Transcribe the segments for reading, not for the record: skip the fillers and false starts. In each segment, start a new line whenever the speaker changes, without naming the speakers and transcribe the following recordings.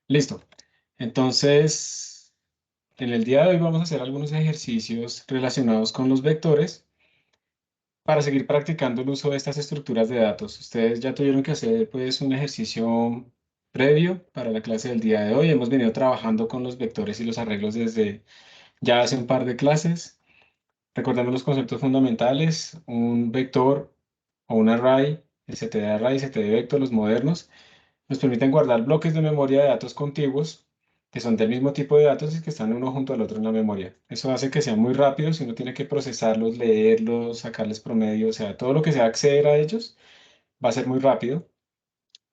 Listo. Entonces, en el día de hoy vamos a hacer algunos ejercicios relacionados con los vectores para seguir practicando el uso de estas estructuras de datos. Ustedes ya tuvieron que hacer pues un ejercicio previo para la clase del día de hoy. Hemos venido trabajando con los vectores y los arreglos desde ya hace un par de clases. Recordemos los conceptos fundamentales: un vector o un array, el CTD array, CTD vector, los modernos nos permiten guardar bloques de memoria de datos contiguos que son del mismo tipo de datos y que están uno junto al otro en la memoria. Eso hace que sean muy rápidos y uno tiene que procesarlos, leerlos, sacarles promedio, o sea, todo lo que sea acceder a ellos va a ser muy rápido.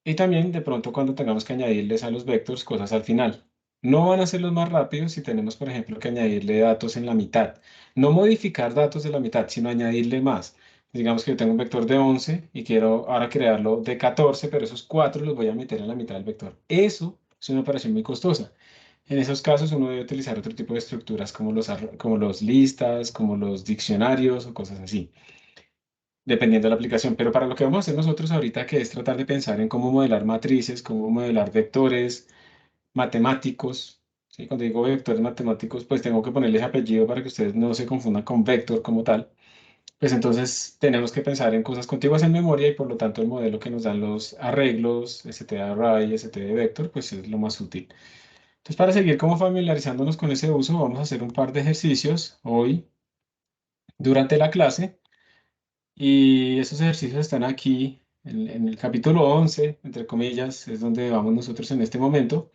Y también de pronto cuando tengamos que añadirles a los vectors cosas al final. No van a ser los más rápidos si tenemos, por ejemplo, que añadirle datos en la mitad. No modificar datos de la mitad, sino añadirle más. Digamos que yo tengo un vector de 11 y quiero ahora crearlo de 14, pero esos 4 los voy a meter en la mitad del vector. Eso es una operación muy costosa. En esos casos uno debe utilizar otro tipo de estructuras como los listas, como los diccionarios o cosas así, dependiendo de la aplicación. Pero para lo que vamos a hacer nosotros ahorita, que es tratar de pensar en cómo modelar matrices, cómo modelar vectores matemáticos, ¿sí? Cuando digo vectores matemáticos, pues tengo que ponerles apellido para que ustedes no se confundan con vector como tal. Pues entonces tenemos que pensar en cosas contiguas en memoria y por lo tanto el modelo que nos dan los arreglos, stdarray, stdvector, pues es lo más útil. Entonces, para seguir como familiarizándonos con ese uso, vamos a hacer un par de ejercicios hoy durante la clase. Y esos ejercicios están aquí en el capítulo 11, entre comillas, es donde vamos nosotros en este momento.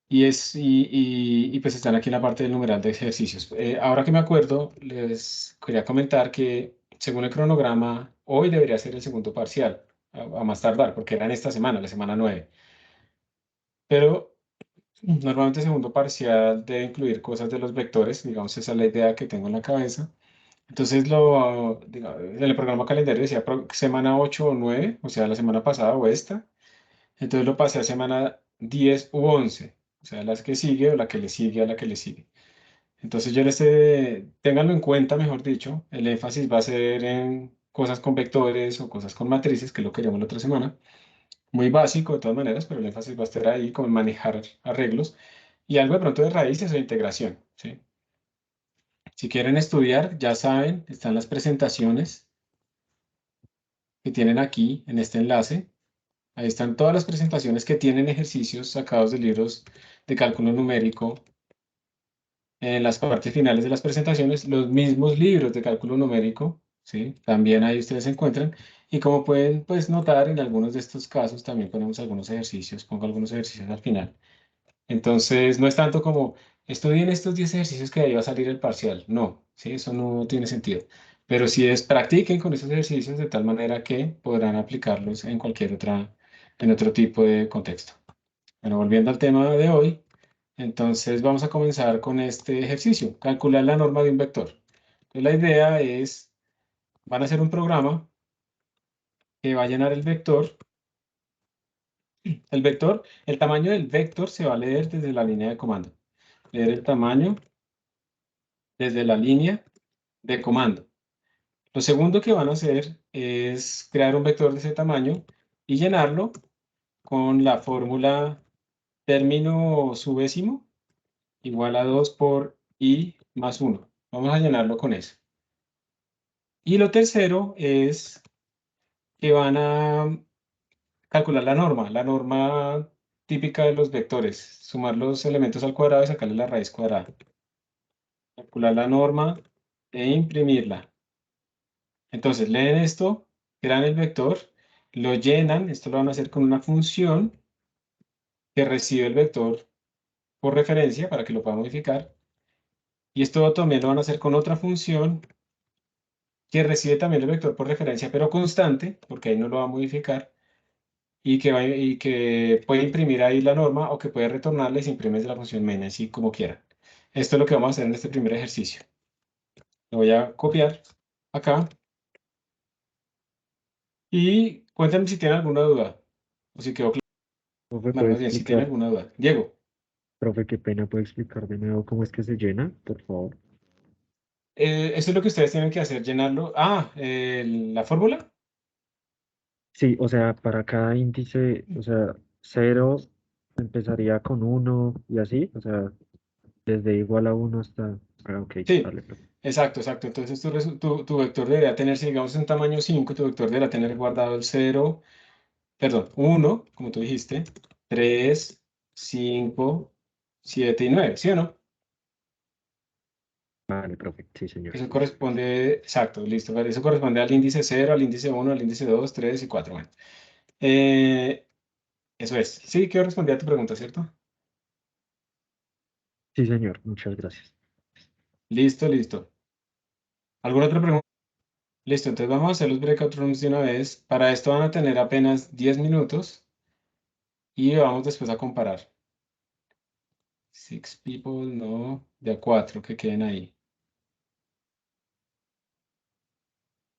Y pues están aquí en la parte del numeral de ejercicios. Ahora que me acuerdo, les quería comentar que según el cronograma, hoy debería ser el segundo parcial, a más tardar, porque era en esta semana, la semana 9. Pero normalmente el segundo parcial debe incluir cosas de los vectores, digamos, esa es la idea que tengo en la cabeza. Entonces, en el programa calendario decía semana 8 o 9, o sea, la semana pasada o esta. Entonces lo pasé a semana 10 u 11, o sea, las que sigue o la que le sigue a la que le sigue. Entonces, ténganlo en cuenta, mejor dicho, el énfasis va a ser en cosas con vectores o cosas con matrices, que lo queríamos la otra semana. Muy básico de todas maneras, pero el énfasis va a estar ahí, como en manejar arreglos y algo de pronto de raíces o integración, ¿sí? Si quieren estudiar, ya saben, están las presentaciones que tienen aquí en este enlace. Ahí están todas las presentaciones que tienen ejercicios sacados de libros de cálculo numérico. En las partes finales de las presentaciones, los mismos libros de cálculo numérico, ¿sí? También ahí ustedes se encuentran. Y como pueden pues, notar, en algunos de estos casos también ponemos algunos ejercicios, pongo algunos ejercicios al final. Entonces, no es tanto como estudien estos 10 ejercicios que ahí va a salir el parcial. No, ¿sí? Eso no tiene sentido. Pero sí es practiquen con esos ejercicios de tal manera que podrán aplicarlos en otro tipo de contexto. Bueno, volviendo al tema de hoy, entonces vamos a comenzar con este ejercicio, calcular la norma de un vector. Entonces, la idea es, van a hacer un programa que va a llenar el vector. El tamaño del vector se va a leer desde la línea de comando. Leer el tamaño desde la línea de comando. Lo segundo que van a hacer es crear un vector de ese tamaño y llenarlo con la fórmula término subécimo igual a 2 por i más 1. Vamos a llenarlo con eso. Y lo tercero es que van a calcular la norma típica de los vectores, sumar los elementos al cuadrado y sacarle la raíz cuadrada. Calcular la norma e imprimirla. Entonces, leen esto, crean el vector, lo llenan, esto lo van a hacer con una función que recibe el vector por referencia para que lo pueda modificar. Y esto también lo van a hacer con otra función que recibe también el vector por referencia, pero constante, porque ahí no lo va a modificar, y que puede imprimir ahí la norma o que puede retornarla y se imprime desde la función main, así como quiera. Esto es lo que vamos a hacer en este primer ejercicio. Lo voy a copiar acá y cuéntenme si tienen alguna duda o si quedó claro.
Profe,
Bueno,
¿puede
más bien, si tienen
explicar?
alguna duda. Diego,
Profe, qué pena, ¿puede explicar de nuevo cómo es que se llena, por favor?
eso es lo que ustedes tienen que hacer, llenarlo. Ah, la fórmula.
Sí, o sea, para cada índice, o sea, 0 empezaría con 1 y así, o sea, desde igual a 1 hasta... Ah, ok,
Sí,
vale, perfecto.
exacto, exacto. Entonces tu vector debería tener, si digamos un tamaño 5, tu vector debería tener guardado el 0, perdón, 1, como tú dijiste, 3, 5, 7 y 9, ¿sí o no?
Vale, perfecto, sí, señor.
Eso corresponde, exacto, listo. Vale, eso corresponde al índice 0, al índice 1, al índice 2, 3 y 4. Bueno, Eh, eso es. Sí, que respondí a tu pregunta, ¿cierto?
Sí, señor, muchas gracias.
Listo, listo. ¿Alguna otra pregunta? Listo, entonces vamos a hacer los breakout rooms de una vez. Para esto van a tener apenas 10 minutos y vamos después a comparar. Six people, no, de a 4 que queden ahí.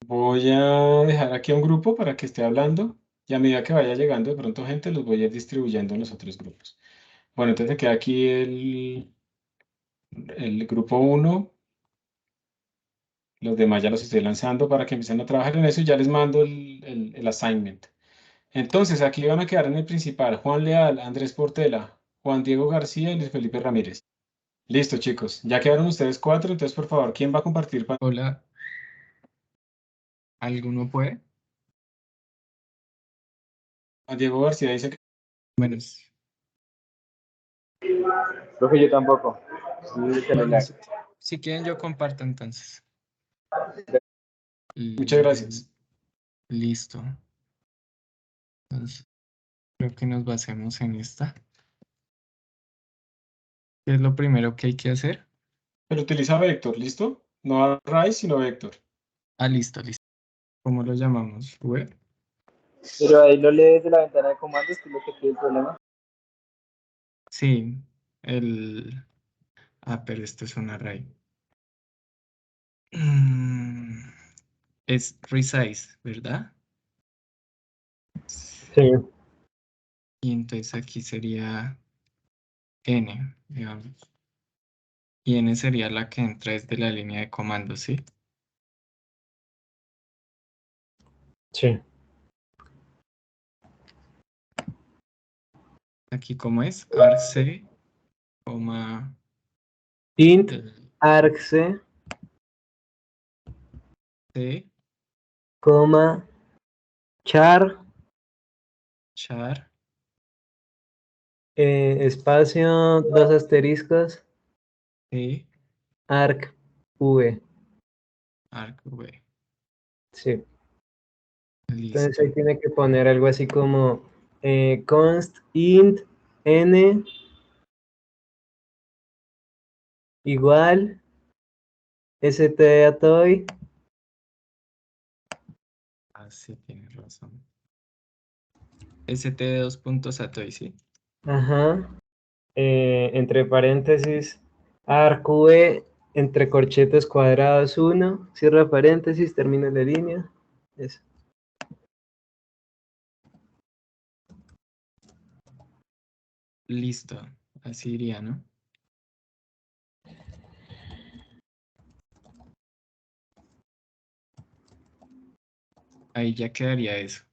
Voy a dejar aquí a un grupo para que esté hablando y a medida que vaya llegando de pronto gente los voy a ir distribuyendo en los otros grupos. Bueno, entonces queda aquí el grupo uno. Los demás ya los estoy lanzando para que empiecen a trabajar en eso y ya les mando el assignment. Entonces, aquí van a quedar en el principal Juan Leal, Andrés Portela, Juan Diego García y Luis Felipe Ramírez. Listo, chicos. Ya quedaron ustedes cuatro, entonces, por favor, ¿quién va a compartir?
Hola, ¿alguno puede?
Juan Diego García dice que...
Bueno,
Profe, yo tampoco. Sí, el
bueno,
celular.
si quieren yo comparto entonces.
Muchas
Mm,
gracias.
listo. Entonces, creo que nos basemos en esta. ¿Qué es lo primero que hay que hacer?
Pero utiliza Vector, ¿listo? No Array, sino Vector.
Ah, listo, listo. ¿Cómo lo llamamos? ¿Web?
Pero ahí lo lees de la ventana de comandos, que es lo que tiene el problema.
Sí, el... Ah, pero esto es un array. Mm, es resize, ¿verdad?
Sí.
Y entonces aquí sería n, digamos. Y n sería la que entra desde la línea de comandos, ¿sí?
Sí.
Aquí como es argc, coma,
Int
eh,
argc,
c,
coma, char,
char,
espacio, dos asteriscos,
c,
arc, v.
argv.
Sí. Entonces
Listo.
ahí tiene que poner algo así como const int n igual statoy.
Ah, sí, tienes razón. st de dos puntos atoy, ¿sí?
Ajá. Entre paréntesis, arqv, entre corchetes cuadrados 1, cierra paréntesis, termina la línea. Eso.
Listo. Así iría, ¿no? Ahí ya quedaría eso.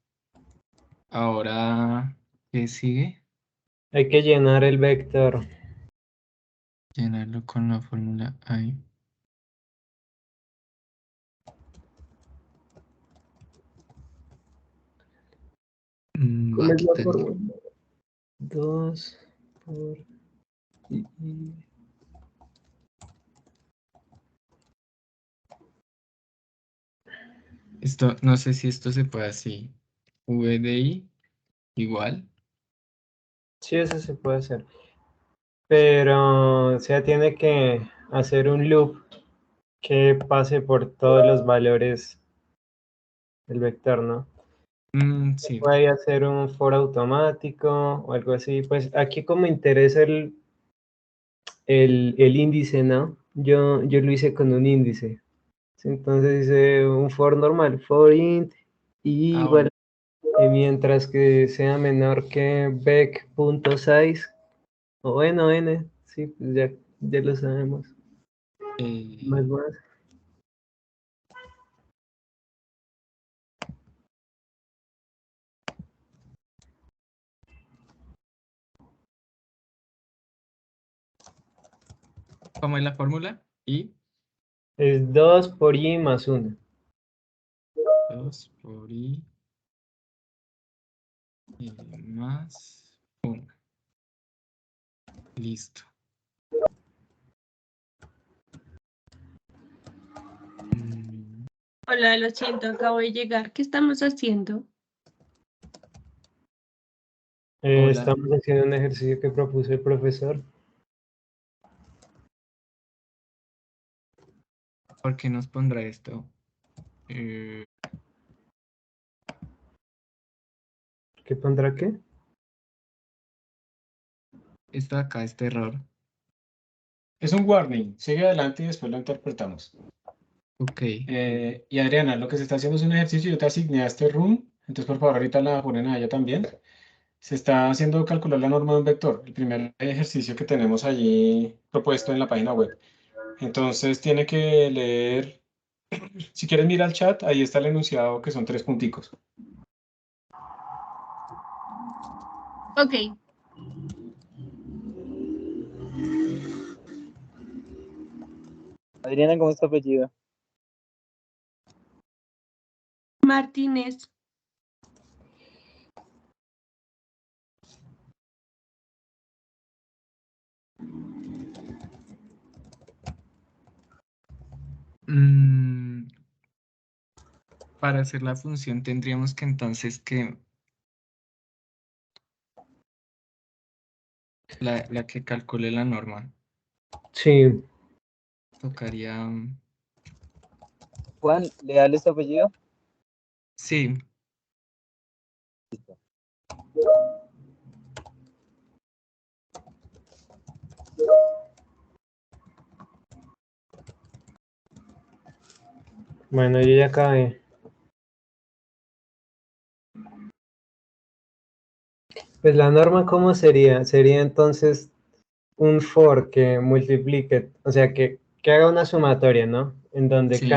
Ahora, ¿qué sigue?
Hay que llenar el vector.
Llenarlo con la fórmula ahí.
¿Cuál es
Aquí
la
tengo.
fórmula? 2 por i.
Esto, no sé si esto se puede así. V de i igual.
Sí, eso se puede hacer. Pero, o sea, tiene que hacer un loop que pase por todos los valores del vector, ¿no?
Sí.
Puede hacer un for automático o algo así. Pues aquí como interesa el índice, ¿no? Yo lo hice con un índice. Entonces hice un for normal, for int, y
Ah,
igual,
bueno.
mientras que sea menor que bec.size, o bueno, n, sí, pues ya lo sabemos.
eh,
Más.
¿Cómo es la fórmula? Y
Es 2 por i más 1.
2 por i más 1. Listo.
Hola, lo siento, acabo de llegar. ¿Qué estamos haciendo?
Hola.
Estamos haciendo un ejercicio que propuso el profesor.
¿Por qué nos pondrá esto? Eh,
¿Qué pondrá qué?
esto de acá, este error.
Es un warning. Sigue adelante y después lo interpretamos.
Ok.
Y Adriana, lo que se está haciendo es un ejercicio. Yo te asigné a este room. Entonces, por favor, ahorita la ponen a ella también. Se está haciendo calcular la norma de un vector. El primer ejercicio que tenemos allí propuesto en la página web. Entonces, tiene que leer. Si quieres, mira el chat. Ahí está el enunciado que son 3 punticos.
Ok.
Adriana, ¿cómo es tu apellido?
Martínez.
Para hacer la función tendríamos que entonces que la que calcule la norma
Sí,
tocaría.
Juan, ¿Leal es tu apellido?
Sí,
bueno, yo ya acabé. Pues la norma, ¿cómo sería? Sería entonces un for que multiplique, o sea, que haga una sumatoria, ¿no? En donde
sí,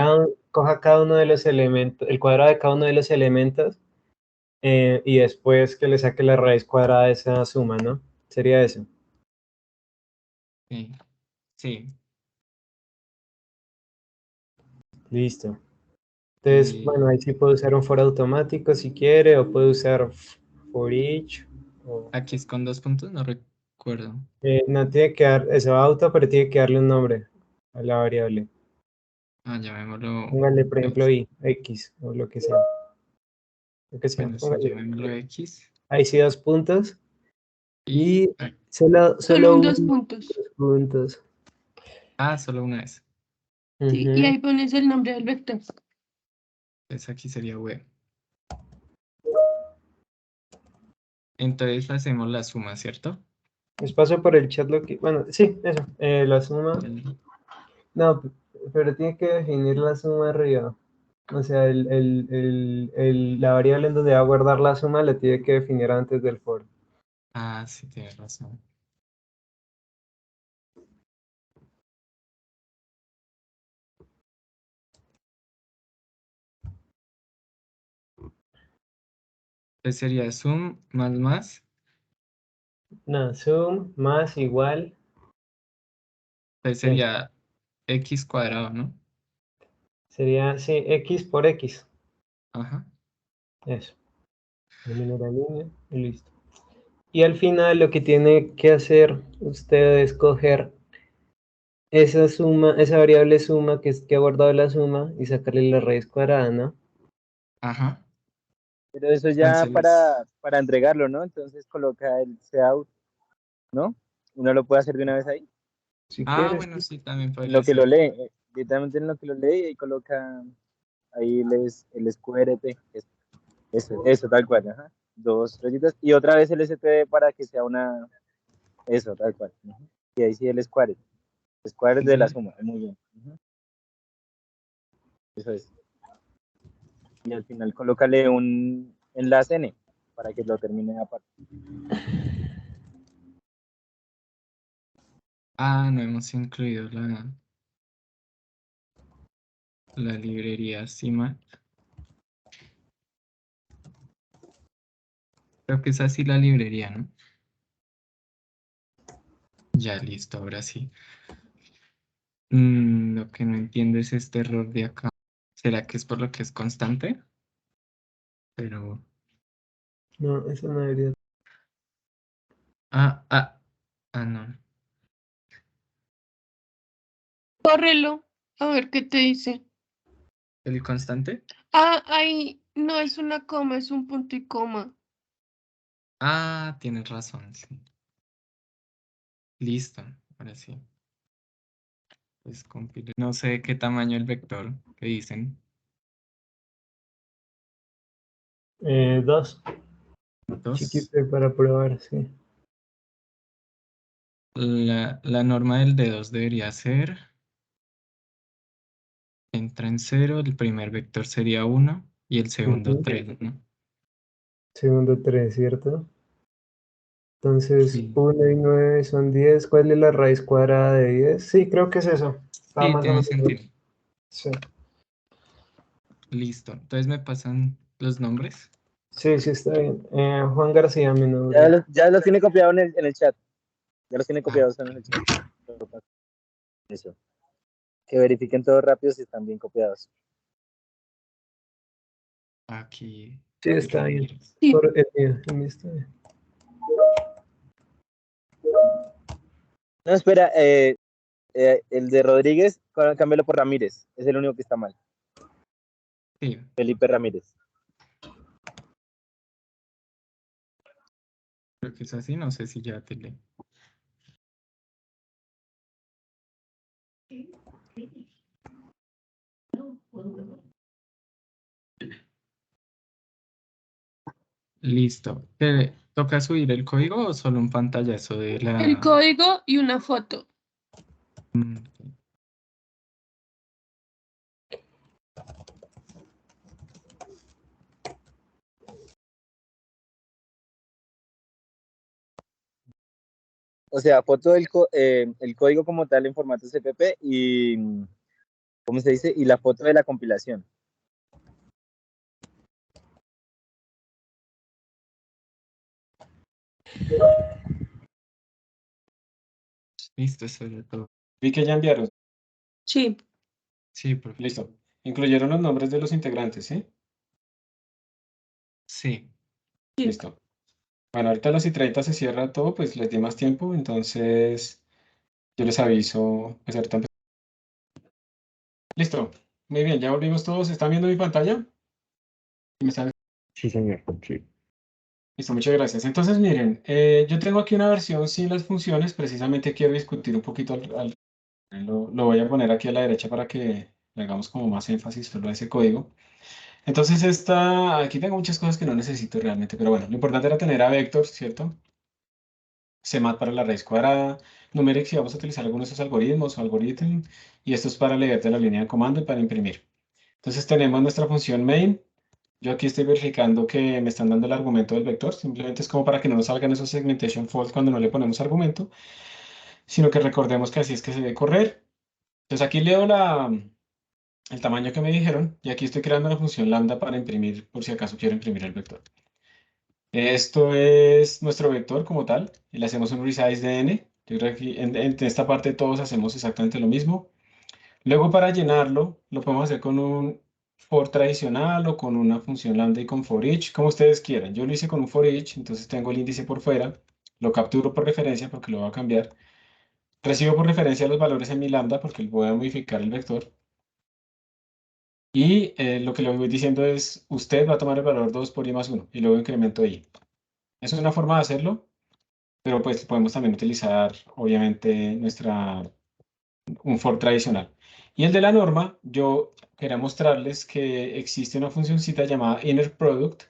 coja cada uno de los elementos, el cuadrado de cada uno de los elementos, y después que le saque la raíz cuadrada de esa suma, ¿no? Sería eso.
sí, sí.
Listo. Entonces, bueno,
Y
ahí sí puedo usar un for automático si quiere, o puedo usar for each, o...
aquí es con 2 puntos, no recuerdo.
no tiene que dar, eso auto, pero tiene que darle un nombre a la variable.
Llamémoslo.
Póngale, por ejemplo, i, x, o lo que sea. Lo que sea,
Bueno, sí,
póngale.
llamémoslo X.
Ahí sí 2 puntos.
Y.
Y solo
Solo un dos
un
puntos.
2 puntos.
Solo una vez.
Sí, y
Ujú.
ahí pones el nombre del vector.
Entonces aquí sería W. Entonces hacemos la suma, ¿cierto?
Les paso por el chat lo que... Bueno, sí, eso. La suma... No, pero tiene que definir la suma arriba. O sea, la variable en donde va a guardar la suma la tiene que definir antes del for.
Sí, tienes razón. Entonces sería sum más.
No, sum más igual...
Entonces
¿qué?
sería X cuadrado, ¿no?
Sería, sí, x por x.
Ajá.
Eso. Termino la línea y listo. Y al final lo que tiene que hacer usted es coger esa suma, esa variable suma que ha guardado la suma y sacarle la raíz cuadrada, ¿no?
Ajá.
Pero eso ya
Entonces.
para entregarlo, ¿no? Entonces coloca el cout, ¿no? Uno lo puede hacer de una vez ahí.
Si quieres.
Bueno, sí, también
En
podría
lo que lo
ser.
lee, literalmente en lo que lo lee y ahí coloca ahí el SQRT, eso, tal cual, ajá. 2 rayitas y otra vez el STD para que sea eso, tal cual. Ujú. Y ahí sí el square de la
Ujú.
suma, muy bien. Ujú. Eso es. Y al final colócale un enlace N para que lo termine aparte.
No hemos incluido la librería CIMAC. Creo que es así la librería, ¿no? Ya, listo, ahora sí. Lo que no entiendo es este error de acá. ¿Será que es por lo que es constante? Pero...
No, eso no debería.
No.
Córrelo, a ver qué te dice.
¿El constante?
Ahí no es una coma, es un punto y coma.
Tienes razón, sí. Listo, ahora sí. Pues compile. No sé qué tamaño el vector que dicen.
2.
2.
Chiquito para probar, sí.
La norma del D2 debería ser, entra en 0, el primer vector sería 1 y el segundo
Ujú.
3, ¿no?
Segundo 3, ¿cierto? Entonces,
Sí.
1 y 9 son 10. ¿Cuál es la raíz cuadrada de 10? Sí, creo que es eso. Está
Sí,
más o
tiene
menos.
sentido.
Sí,
Listo. Entonces me pasan los nombres.
sí, está bien. Juan García, mi nombre.
Ya los tiene copiado en el chat. Ya los tiene copiados en el chat. Eso. Que verifiquen todo rápido si están bien copiados.
Aquí.
Sí, está bien.
Sí.
Por el mío está bien.
No, espera, el de Rodríguez, cámbialo por Ramírez. Es el único que está mal.
Sí.
Felipe Ramírez.
Creo que es así. No sé si ya te leí. Listo. ¿Te toca subir el código o solo un pantallazo de
El
la...
código y una foto.
Ok.
O sea, foto del el código como tal en formato CPP y, ¿cómo se dice? Y la foto de la compilación.
Listo, eso es todo.
Vi que ya enviaron.
Sí.
Sí, por favor.
Listo. Incluyeron los nombres de los integrantes, ¿sí?
Sí.
Sí.
Listo. Bueno, ahorita a las y 30 se cierra todo, pues les di más tiempo, entonces yo les aviso. Pues ahorita listo. Muy bien, ya volvimos todos. ¿Están viendo mi pantalla? ¿Me están
Sí, señor. Sí.
Listo, muchas gracias. Entonces, miren, yo tengo aquí una versión sin las funciones, precisamente quiero discutir un poquito lo voy a poner aquí a la derecha para que le hagamos como más énfasis solo a ese código. Entonces, aquí tengo muchas cosas que no necesito realmente, pero bueno, lo importante era tener a vectors, ¿cierto? CMAT para la raíz cuadrada, numeric si vamos a utilizar algunos de esos algoritmos o algoritmos, y esto es para leer de la línea de comando y para imprimir. Entonces, tenemos nuestra función main. Yo aquí estoy verificando que me están dando el argumento del vector, simplemente es como para que no nos salgan esos segmentation faults cuando no le ponemos argumento, sino que recordemos que así es que se debe correr. Entonces aquí leo el tamaño que me dijeron y aquí estoy creando una función lambda para imprimir, por si acaso quiero imprimir el vector. Esto es nuestro vector como tal y le hacemos un resize de n. Yo creo que aquí en esta parte todos hacemos exactamente lo mismo. Luego para llenarlo lo podemos hacer con un for tradicional o con una función lambda y con for each, como ustedes quieran. Yo lo hice con un for each, entonces tengo el índice por fuera, lo capturo por referencia porque lo voy a cambiar. Recibo por referencia los valores en mi lambda porque voy a modificar el vector. Y lo que le voy diciendo es, usted va a tomar el valor 2 por i más 1 y luego incremento i. Esa es una forma de hacerlo, pero pues podemos también utilizar, obviamente, un for tradicional. Y el de la norma, yo quería mostrarles que existe una funcioncita llamada inner product,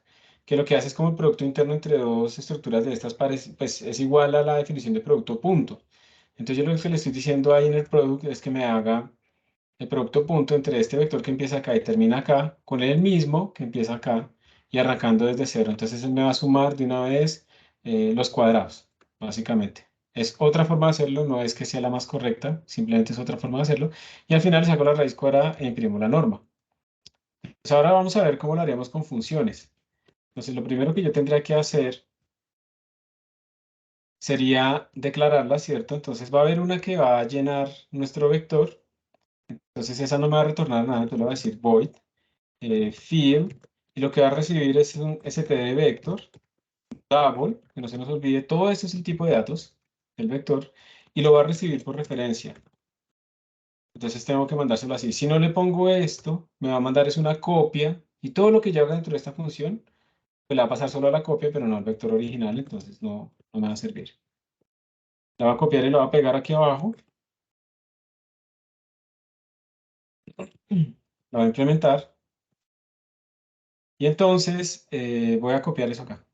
que lo que hace es como el producto interno entre dos estructuras de estas, pues es igual a la definición de producto punto. Entonces yo lo que le estoy diciendo a inner product es que me haga el producto punto entre este vector que empieza acá y termina acá, con el mismo que empieza acá y arrancando desde cero. Entonces él me va a sumar de una vez los cuadrados, básicamente. Es otra forma de hacerlo, no es que sea la más correcta, simplemente es otra forma de hacerlo. Y al final saco la raíz cuadrada e imprimo la norma. Pues ahora vamos a ver cómo lo haríamos con funciones. Entonces lo primero que yo tendría que hacer sería declararla, ¿cierto? Entonces va a haber una que va a llenar nuestro vector Entonces esa no me va a retornar nada, entonces le voy a decir void field, y lo que va a recibir es un std vector, double, que no se nos olvide, todo esto es el tipo de datos, el vector, y lo va a recibir por referencia. Entonces tengo que mandárselo así. Si no le pongo esto, me va a mandar es una copia, y todo lo que yo haga dentro de esta función, pues le va a pasar solo a la copia, pero no al vector original, entonces no me va a servir. La voy a copiar y la voy a pegar aquí abajo. La voy a implementar. Y entonces voy a copiar eso acá.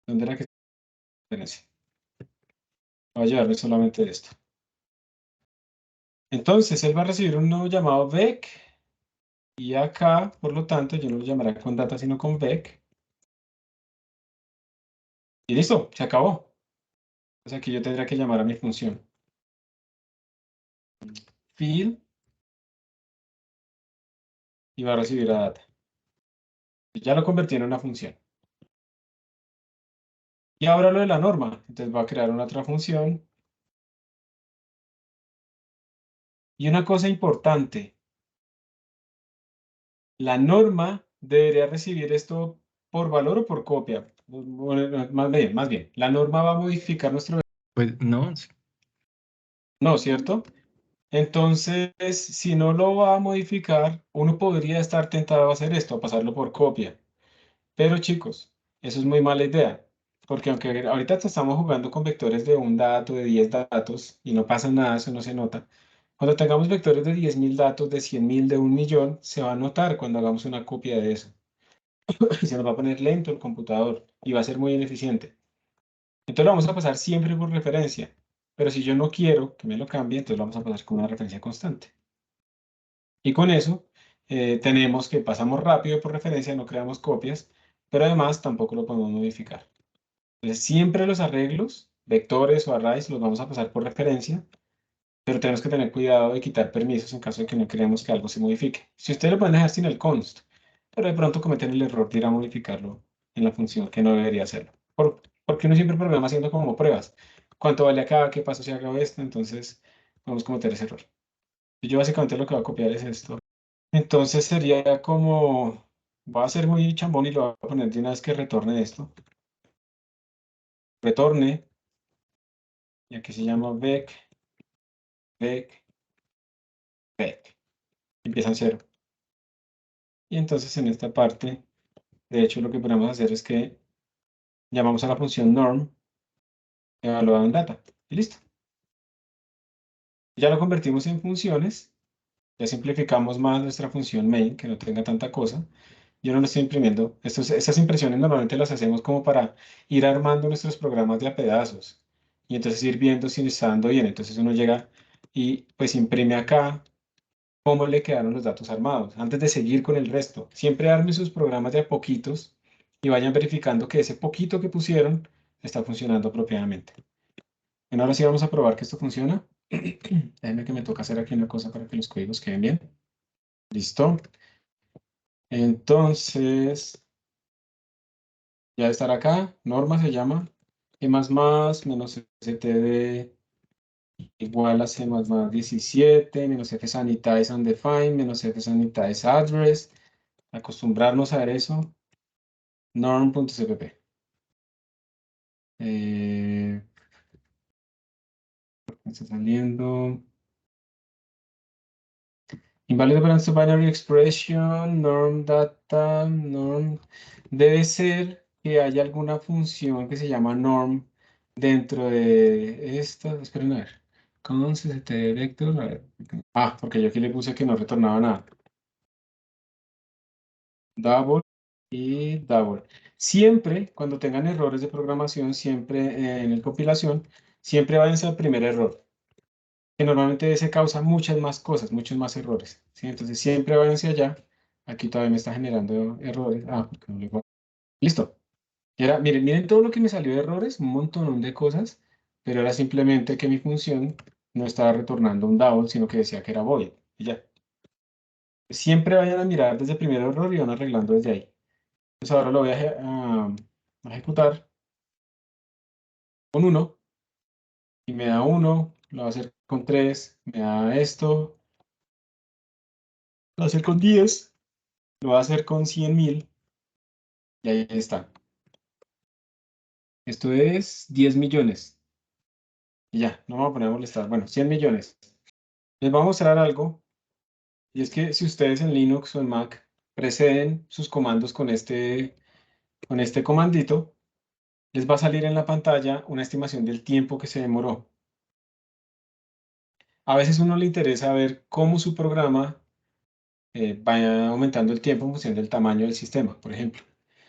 ¿Dónde era que está? Voy a llevarle solamente esto. Entonces él va a recibir un nuevo llamado vec. Y acá, por lo tanto, yo no lo llamaré con data, sino con vec. Y listo, se acabó. Entonces aquí yo tendría que llamar a mi función. Field. Y va a recibir a data. Ya lo convertí en una función. Y ahora lo de la norma. Entonces va a crear una otra función. Y una cosa importante. La norma debería recibir esto por valor o por copia. Bueno, más bien. La norma va a modificar nuestro...
Pues no,
No, ¿cierto? Entonces, si no lo va a modificar, uno podría estar tentado a hacer esto, a pasarlo por copia. Pero chicos, eso es muy mala idea, porque aunque ahorita estamos jugando con vectores de un dato, de 10 datos, y no pasa nada, eso no se nota. Cuando tengamos vectores de 10.000 datos, de 100.000, de 1.000.000, se va a notar cuando hagamos una copia de eso. Y se nos va a poner lento el computador y va a ser muy ineficiente. Entonces lo vamos a pasar siempre por referencia. Pero si yo no quiero que me lo cambie, entonces lo vamos a pasar con una referencia constante. Y con eso tenemos que pasamos rápido por referencia, no creamos copias, pero además tampoco lo podemos modificar. Entonces siempre los arreglos, vectores o arrays, los vamos a pasar por referencia, pero tenemos que tener cuidado de quitar permisos en caso de que no queremos que algo se modifique. Si ustedes lo pueden dejar sin el const, pero de pronto cometen el error de ir a modificarlo en la función que no debería hacerlo. Porque uno siempre programa haciendo como pruebas. ¿Cuánto vale acá? ¿Qué pasa si hago esto? Entonces vamos a cometer ese error. Y yo básicamente lo que voy a copiar es esto. Entonces sería como, voy a ser muy chambón y lo voy a poner de una vez que retorne esto. Retorne, y aquí se llama vec, vec, vec. Empieza en cero. Y entonces en esta parte, de hecho lo que podemos hacer es que llamamos a la función norm, evaluado en data. Y listo. Ya lo convertimos en funciones. Ya simplificamos más nuestra función main, que no tenga tanta cosa. Yo no lo estoy imprimiendo. Estas impresiones normalmente las hacemos como para ir armando nuestros programas de a pedazos. Y entonces ir viendo si está dando bien. Entonces uno llega y pues imprime acá cómo le quedaron los datos armados. Antes de seguir con el resto. Siempre armen sus programas de a poquitos y vayan verificando que ese poquito que pusieron está funcionando apropiadamente. Bueno, ahora sí vamos a probar que esto funciona. Déjenme que me toca hacer aquí una cosa para que los códigos queden bien. Listo. Entonces, ya estar acá, norma se llama, E++ menos std igual a C++ 17, menos F sanitize undefined, menos F sanitize address. Acostumbrarnos a ver eso. Norm.cpp. Está saliendo. Inválido para nuestro binary expression, norm data, norm. Debe ser que haya alguna función que se llama norm dentro de esta. Esperen a ver. Con cct vector. A ver. Ah, porque yo aquí le puse que no retornaba nada. Double y double. Siempre, cuando tengan errores de programación, siempre en el compilación, siempre váyanse al primer error, que normalmente ese causa muchas más cosas, muchos más errores, ¿sí? Entonces siempre váyanse allá. Aquí todavía me está generando errores. Ah, porque no le guardo. Listo. Y ahora, miren todo lo que me salió de errores, un montón de cosas, pero era simplemente que mi función no estaba retornando un double, sino que decía que era void. Y ya. Siempre vayan a mirar desde el primer error y van arreglando desde ahí. Entonces ahora lo voy a ejecutar con 1 y me da 1, lo voy a hacer con 3, me da esto, Lo va a hacer con 10, lo va a hacer con 100.000, y ahí está. Esto es 10 millones. Y ya, no me voy a poner a molestar. Bueno, 100 millones. Les voy a mostrar algo, y es que si ustedes en Linux o en Mac preceden sus comandos con este comandito, les va a salir en la pantalla una estimación del tiempo que se demoró. A veces a uno le interesa ver cómo su programa va aumentando el tiempo en función del tamaño del sistema, por ejemplo.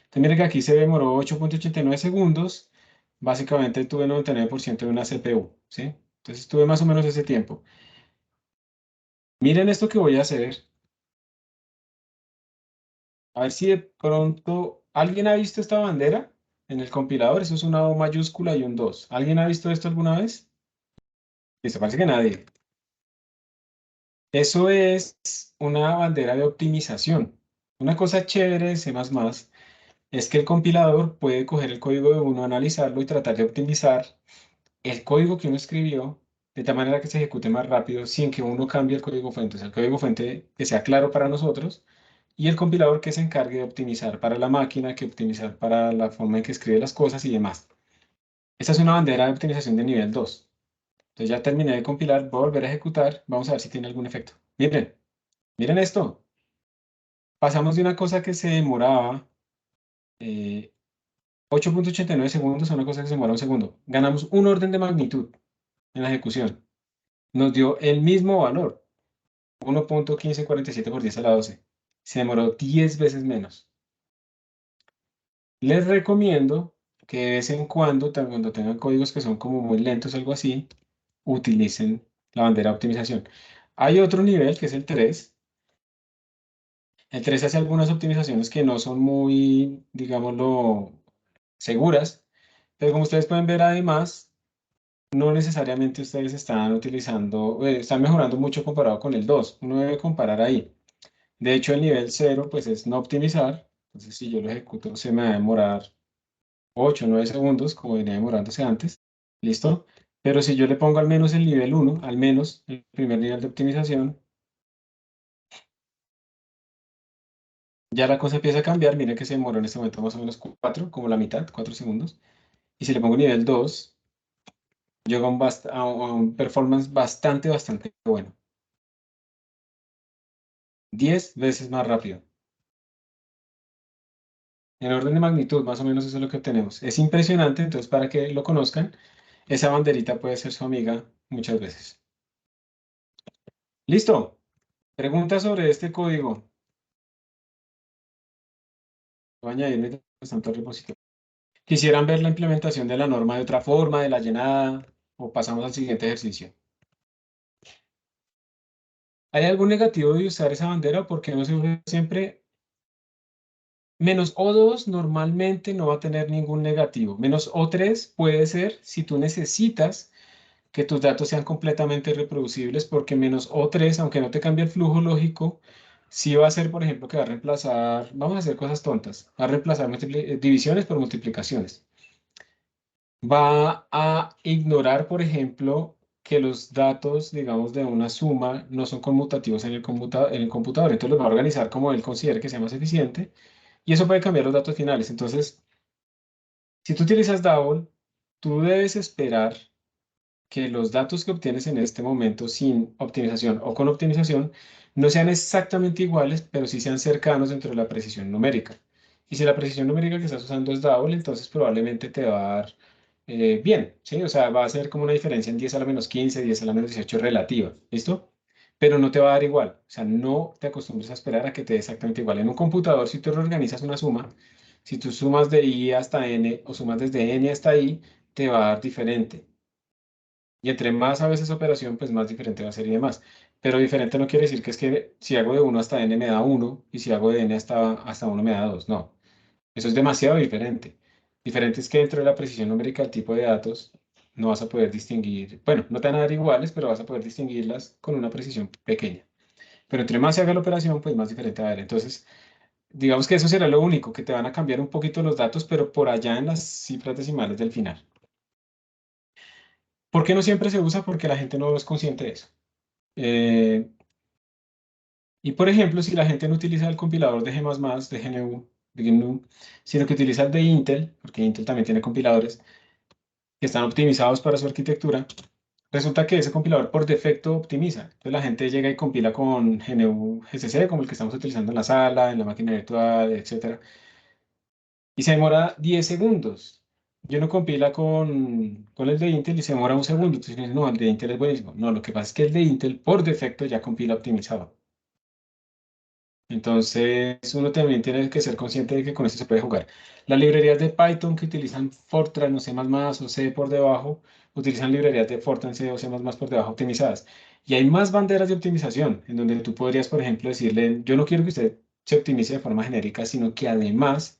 Entonces, miren que aquí se demoró 8.89 segundos. Básicamente tuve 99% de una CPU, ¿sí? Entonces tuve más o menos ese tiempo. Miren esto que voy a hacer. A ver si de pronto... ¿Alguien ha visto esta bandera en el compilador? Eso es una O mayúscula y un 2. ¿Alguien ha visto esto alguna vez? Listo, parece que nadie. Eso es una bandera de optimización. Una cosa chévere de C++ es que el compilador puede coger el código de uno, analizarlo y tratar de optimizar el código que uno escribió de tal manera que se ejecute más rápido sin que uno cambie el código fuente. O sea, el código fuente que sea claro para nosotros y el compilador que se encargue de optimizar para la máquina, que optimizar para la forma en que escribe las cosas y demás. Esta es una bandera de optimización de nivel 2. Entonces ya terminé de compilar, voy a volver a ejecutar. Vamos a ver si tiene algún efecto. Miren, miren esto. Pasamos de una cosa que se demoraba 8.89 segundos a una cosa que se demora un segundo. Ganamos un orden de magnitud en la ejecución. Nos dio el mismo valor, 1.1547 por 10 a la 12. Se demoró 10 veces menos. Les recomiendo que de vez en cuando, cuando tengan códigos que son como muy lentos o algo así, utilicen la bandera de optimización. Hay otro nivel que es el 3. El 3 hace algunas optimizaciones que no son muy, digámoslo, seguras, pero como ustedes pueden ver además, no necesariamente ustedes están utilizando, están mejorando mucho comparado con el 2. Uno debe comparar ahí. De hecho, el nivel 0 pues es no optimizar. Entonces, si yo lo ejecuto, se me va a demorar 8 o 9 segundos, como venía demorándose antes. ¿Listo? Pero si yo le pongo al menos el nivel 1, al menos el primer nivel de optimización, ya la cosa empieza a cambiar. Miren que se demoró en este momento más o menos 4, como la mitad, 4 segundos. Y si le pongo nivel 2, llega a un performance bastante bueno. 10 veces más rápido. En orden de magnitud, más o menos eso es lo que obtenemos. Es impresionante, entonces para que lo conozcan, esa banderita puede ser su amiga muchas veces. ¿Listo? Pregunta sobre este código. Voy a añadir mientras tanto al repositorio. ¿Quisieran ver la implementación de la norma de otra forma, de la llenada, o pasamos al siguiente ejercicio? ¿Hay algún negativo de usar esa bandera? ¿Por qué no se usa siempre? Menos O2 normalmente no va a tener ningún negativo. Menos O3 puede ser si tú necesitas que tus datos sean completamente reproducibles, porque menos O3, aunque no te cambie el flujo lógico, sí va a ser, por ejemplo, que va a reemplazar, vamos a hacer cosas tontas, va a reemplazar divisiones por multiplicaciones. Va a ignorar, por ejemplo, que los datos, digamos, de una suma no son conmutativos en el computador. Entonces los va a organizar como él considere que sea más eficiente. Y eso puede cambiar los datos finales. Entonces, si tú utilizas Double, tú debes esperar que los datos que obtienes en este momento sin optimización o con optimización no sean exactamente iguales, pero sí sean cercanos dentro de la precisión numérica. Y si la precisión numérica que estás usando es Double, entonces probablemente te va a dar bien, ¿sí? O sea, va a ser como una diferencia en 10 a la menos 15, 10 a la menos 18 relativa, ¿listo? Pero no te va a dar igual, o sea, no te acostumbres a esperar a que te dé exactamente igual. En un computador, si tú reorganizas una suma, si tú sumas de i hasta n o sumas desde n hasta i, te va a dar diferente. Y entre más a veces operación, pues más diferente va a ser y demás. Pero diferente no quiere decir que es que si hago de 1 hasta n me da 1 y si hago de n hasta 1 me da 2. No, eso es demasiado diferente. Diferente es que dentro de la precisión numérica del tipo de datos no vas a poder distinguir, bueno, no te van a dar iguales, pero vas a poder distinguirlas con una precisión pequeña. Pero entre más se haga la operación, pues más diferente va a haber. Entonces, digamos que eso será lo único, que te van a cambiar un poquito los datos, pero por allá en las cifras decimales del final. ¿Por qué no siempre se usa? Porque la gente no es consciente de eso. Y por ejemplo, si la gente no utiliza el compilador de G++, de GNU, de GNU, sino que utiliza el de Intel, porque Intel también tiene compiladores que están optimizados para su arquitectura, resulta que ese compilador por defecto optimiza. Entonces la gente llega y compila con GNU GCC, como el que estamos utilizando en la sala, en la máquina virtual, etc. Y se demora 10 segundos. Yo no compila con el de Intel y se demora un segundo. Entonces, no, el de Intel es buenísimo. No, lo que pasa es que el de Intel por defecto ya compila optimizado. Entonces, uno también tiene que ser consciente de que con esto se puede jugar. Las librerías de Python que utilizan Fortran o C++ o C por debajo, utilizan librerías de Fortran, C o C++ por debajo optimizadas. Y hay más banderas de optimización, en donde tú podrías, por ejemplo, decirle, yo no quiero que usted se optimice de forma genérica, sino que además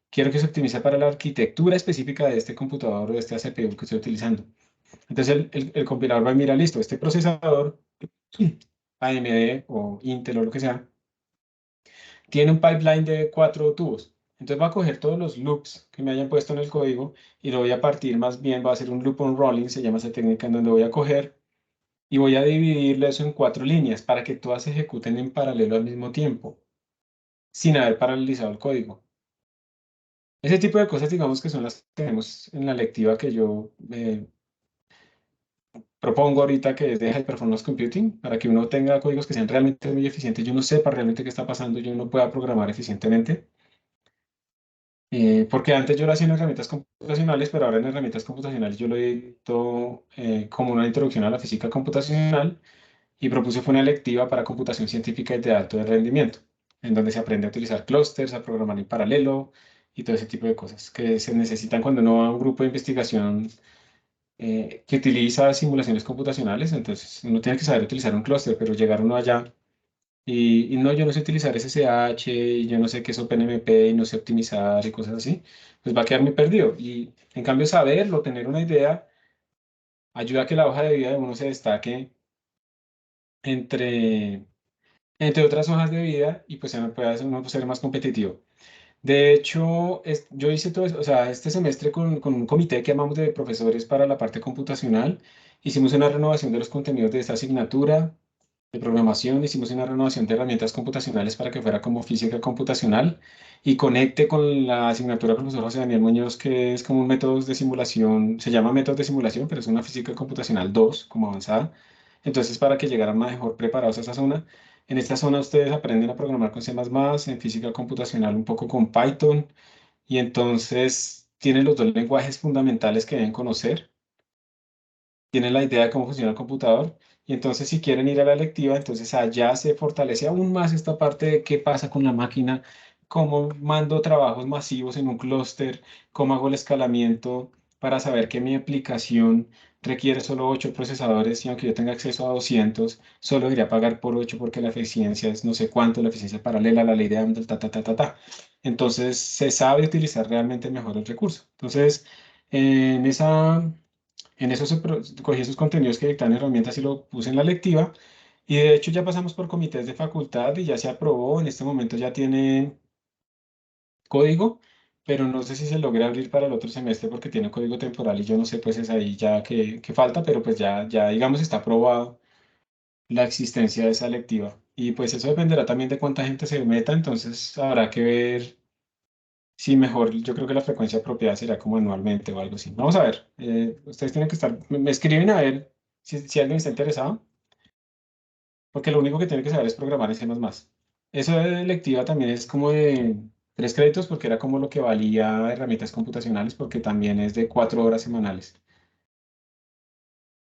quiero que se optimice para la arquitectura específica de este computador o de este CPU que estoy utilizando. Entonces, el compilador va a mirar, listo, este procesador, AMD o Intel o lo que sea, tiene un pipeline de 4 tubos. Entonces va a coger todos los loops que me hayan puesto en el código y lo voy a partir más bien, va a hacer un loop on rolling, se llama esa técnica, en donde voy a coger y voy a dividirle eso en 4 líneas para que todas se ejecuten en paralelo al mismo tiempo, sin haber paralelizado el código. Ese tipo de cosas, digamos, que son las que tenemos en la lectiva que yo propongo ahorita, que es de High Performance Computing, para que uno tenga códigos que sean realmente muy eficientes, y uno sepa realmente qué está pasando y uno pueda programar eficientemente. Porque antes yo lo hacía en herramientas computacionales, pero ahora en herramientas computacionales yo lo edito como una introducción a la física computacional, y propuse fue una electiva para computación científica y de alto rendimiento, en donde se aprende a utilizar clústeres, a programar en paralelo y todo ese tipo de cosas que se necesitan cuando uno va a un grupo de investigación que utiliza simulaciones computacionales. Entonces uno tiene que saber utilizar un clúster, pero llegar uno allá y no, yo no sé utilizar SSH, y yo no sé qué es OpenMP, y no sé optimizar y cosas así, pues va a quedar muy perdido. Y en cambio, saberlo, tener una idea, ayuda a que la hoja de vida de uno se destaque entre, entre otras hojas de vida, y pues uno puede ser más competitivo. De hecho, yo hice todo eso, o sea, este semestre con un comité que llamamos de profesores para la parte computacional, hicimos una renovación de los contenidos de esta asignatura de programación, hicimos una renovación de herramientas computacionales para que fuera como física computacional y conecte con la asignatura del profesor José Daniel Muñoz, que es como un método de simulación, se llama método de simulación, pero es una física computacional 2 como avanzada. Entonces, para que llegaran mejor preparados a esa zona. En esta zona ustedes aprenden a programar con C++, en física computacional un poco con Python, y entonces tienen los dos lenguajes fundamentales que deben conocer, tienen la idea de cómo funciona el computador, y entonces si quieren ir a la electiva, entonces allá se fortalece aún más esta parte de qué pasa con la máquina, cómo mando trabajos masivos en un clúster, cómo hago el escalamiento para saber que mi aplicación requiere solo 8 procesadores, y aunque yo tenga acceso a 200, solo debería pagar por 8 porque la eficiencia es no sé cuánto, la eficiencia paralela, la ley de Amdahl, ta, ta, ta, ta, ta. Entonces se sabe utilizar realmente mejor el recurso. Entonces, en esa... En eso cogí esos contenidos que dictan herramientas y lo puse en la lectiva. Y de hecho ya pasamos por comités de facultad y ya se aprobó. En este momento ya tiene código, pero no sé si se logra abrir para el otro semestre porque tiene código temporal, y yo no sé, pues es ahí ya que falta, pero pues ya digamos está aprobado la existencia de esa lectiva. Y pues eso dependerá también de cuánta gente se meta, entonces habrá que ver. Sí, mejor, yo creo que la frecuencia apropiada será como anualmente o algo así. Vamos a ver, ustedes tienen que estar, me escriben a ver si alguien está interesado, porque lo único que tienen que saber es programar en C++. Eso de electiva también es como de 3 créditos, porque era como lo que valía herramientas computacionales, porque también es de 4 horas semanales.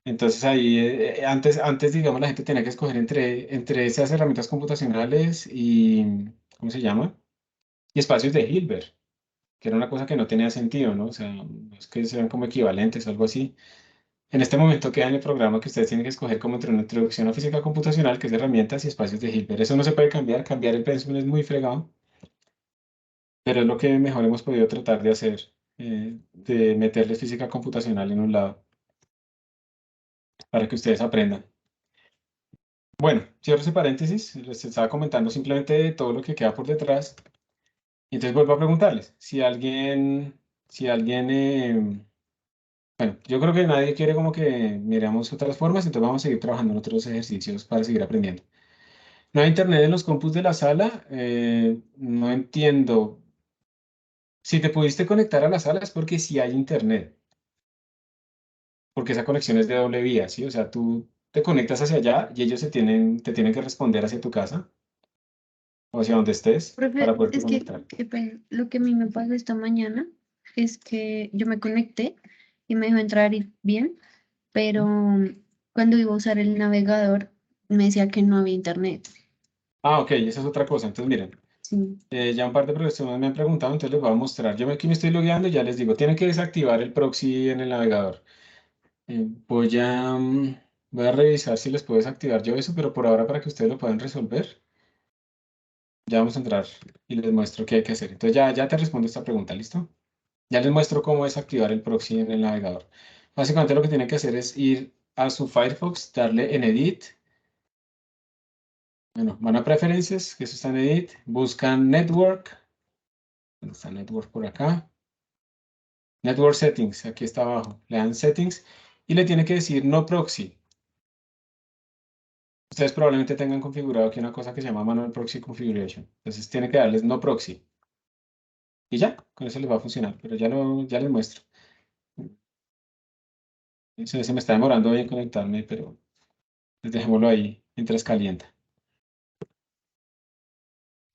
Entonces ahí, antes, digamos, la gente tenía que escoger entre esas herramientas computacionales y, ¿cómo se llama? Y espacios de Hilbert, que era una cosa que no tenía sentido, ¿no? O sea, no es que sean como equivalentes o algo así. En este momento queda en el programa que ustedes tienen que escoger como entre una introducción a física computacional, que es de herramientas, y espacios de Hilbert. Eso no se puede cambiar, cambiar el pensum es muy fregado, pero es lo que mejor hemos podido tratar de hacer, de meterle física computacional en un lado, para que ustedes aprendan. Bueno, cierro ese paréntesis, les estaba comentando simplemente todo lo que queda por detrás, y entonces vuelvo a preguntarles, si alguien, bueno, yo creo que nadie quiere como que miremos otras formas, entonces vamos a seguir trabajando en otros ejercicios para seguir aprendiendo. ¿No hay internet en los compus de la sala? No entiendo. Si te pudiste conectar a la sala es porque sí hay internet, porque esa conexión es de doble vía, ¿sí? O sea, tú te conectas hacia allá y ellos te tienen que responder hacia tu casa o hacia donde estés para
Profe,
poderte
es que
conectar.
qué pena. Lo que a mí me pasó esta mañana es que yo me conecté y me dejó entrar bien, pero cuando iba a usar el navegador me decía que no había internet.
Ah, ok, esa es otra cosa. Entonces, miren,
Sí.
ya un par de profesores me han preguntado, entonces les voy a mostrar. Yo aquí me estoy logueando y ya les digo, tienen que desactivar el proxy en el navegador. Voy a revisar si les puedo desactivar yo eso, pero por ahora para que ustedes lo puedan resolver, ya vamos a entrar y les muestro qué hay que hacer. Entonces ya te respondo esta pregunta, ¿listo? Ya les muestro cómo desactivar el proxy en el navegador. Básicamente lo que tienen que hacer es ir a su Firefox, darle en Edit. Bueno, van a Preferencias, que eso está en Edit. Buscan Network. ¿Dónde está Network? Por acá. Network Settings, aquí está abajo. Le dan Settings y le tiene que decir No Proxy. Ustedes probablemente tengan configurado aquí una cosa que se llama Manual Proxy Configuration. Entonces tiene que darles No Proxy. Y ya, con eso les va a funcionar. Pero ya les muestro. Se me está demorando en conectarme, pero dejémoslo ahí mientras calienta.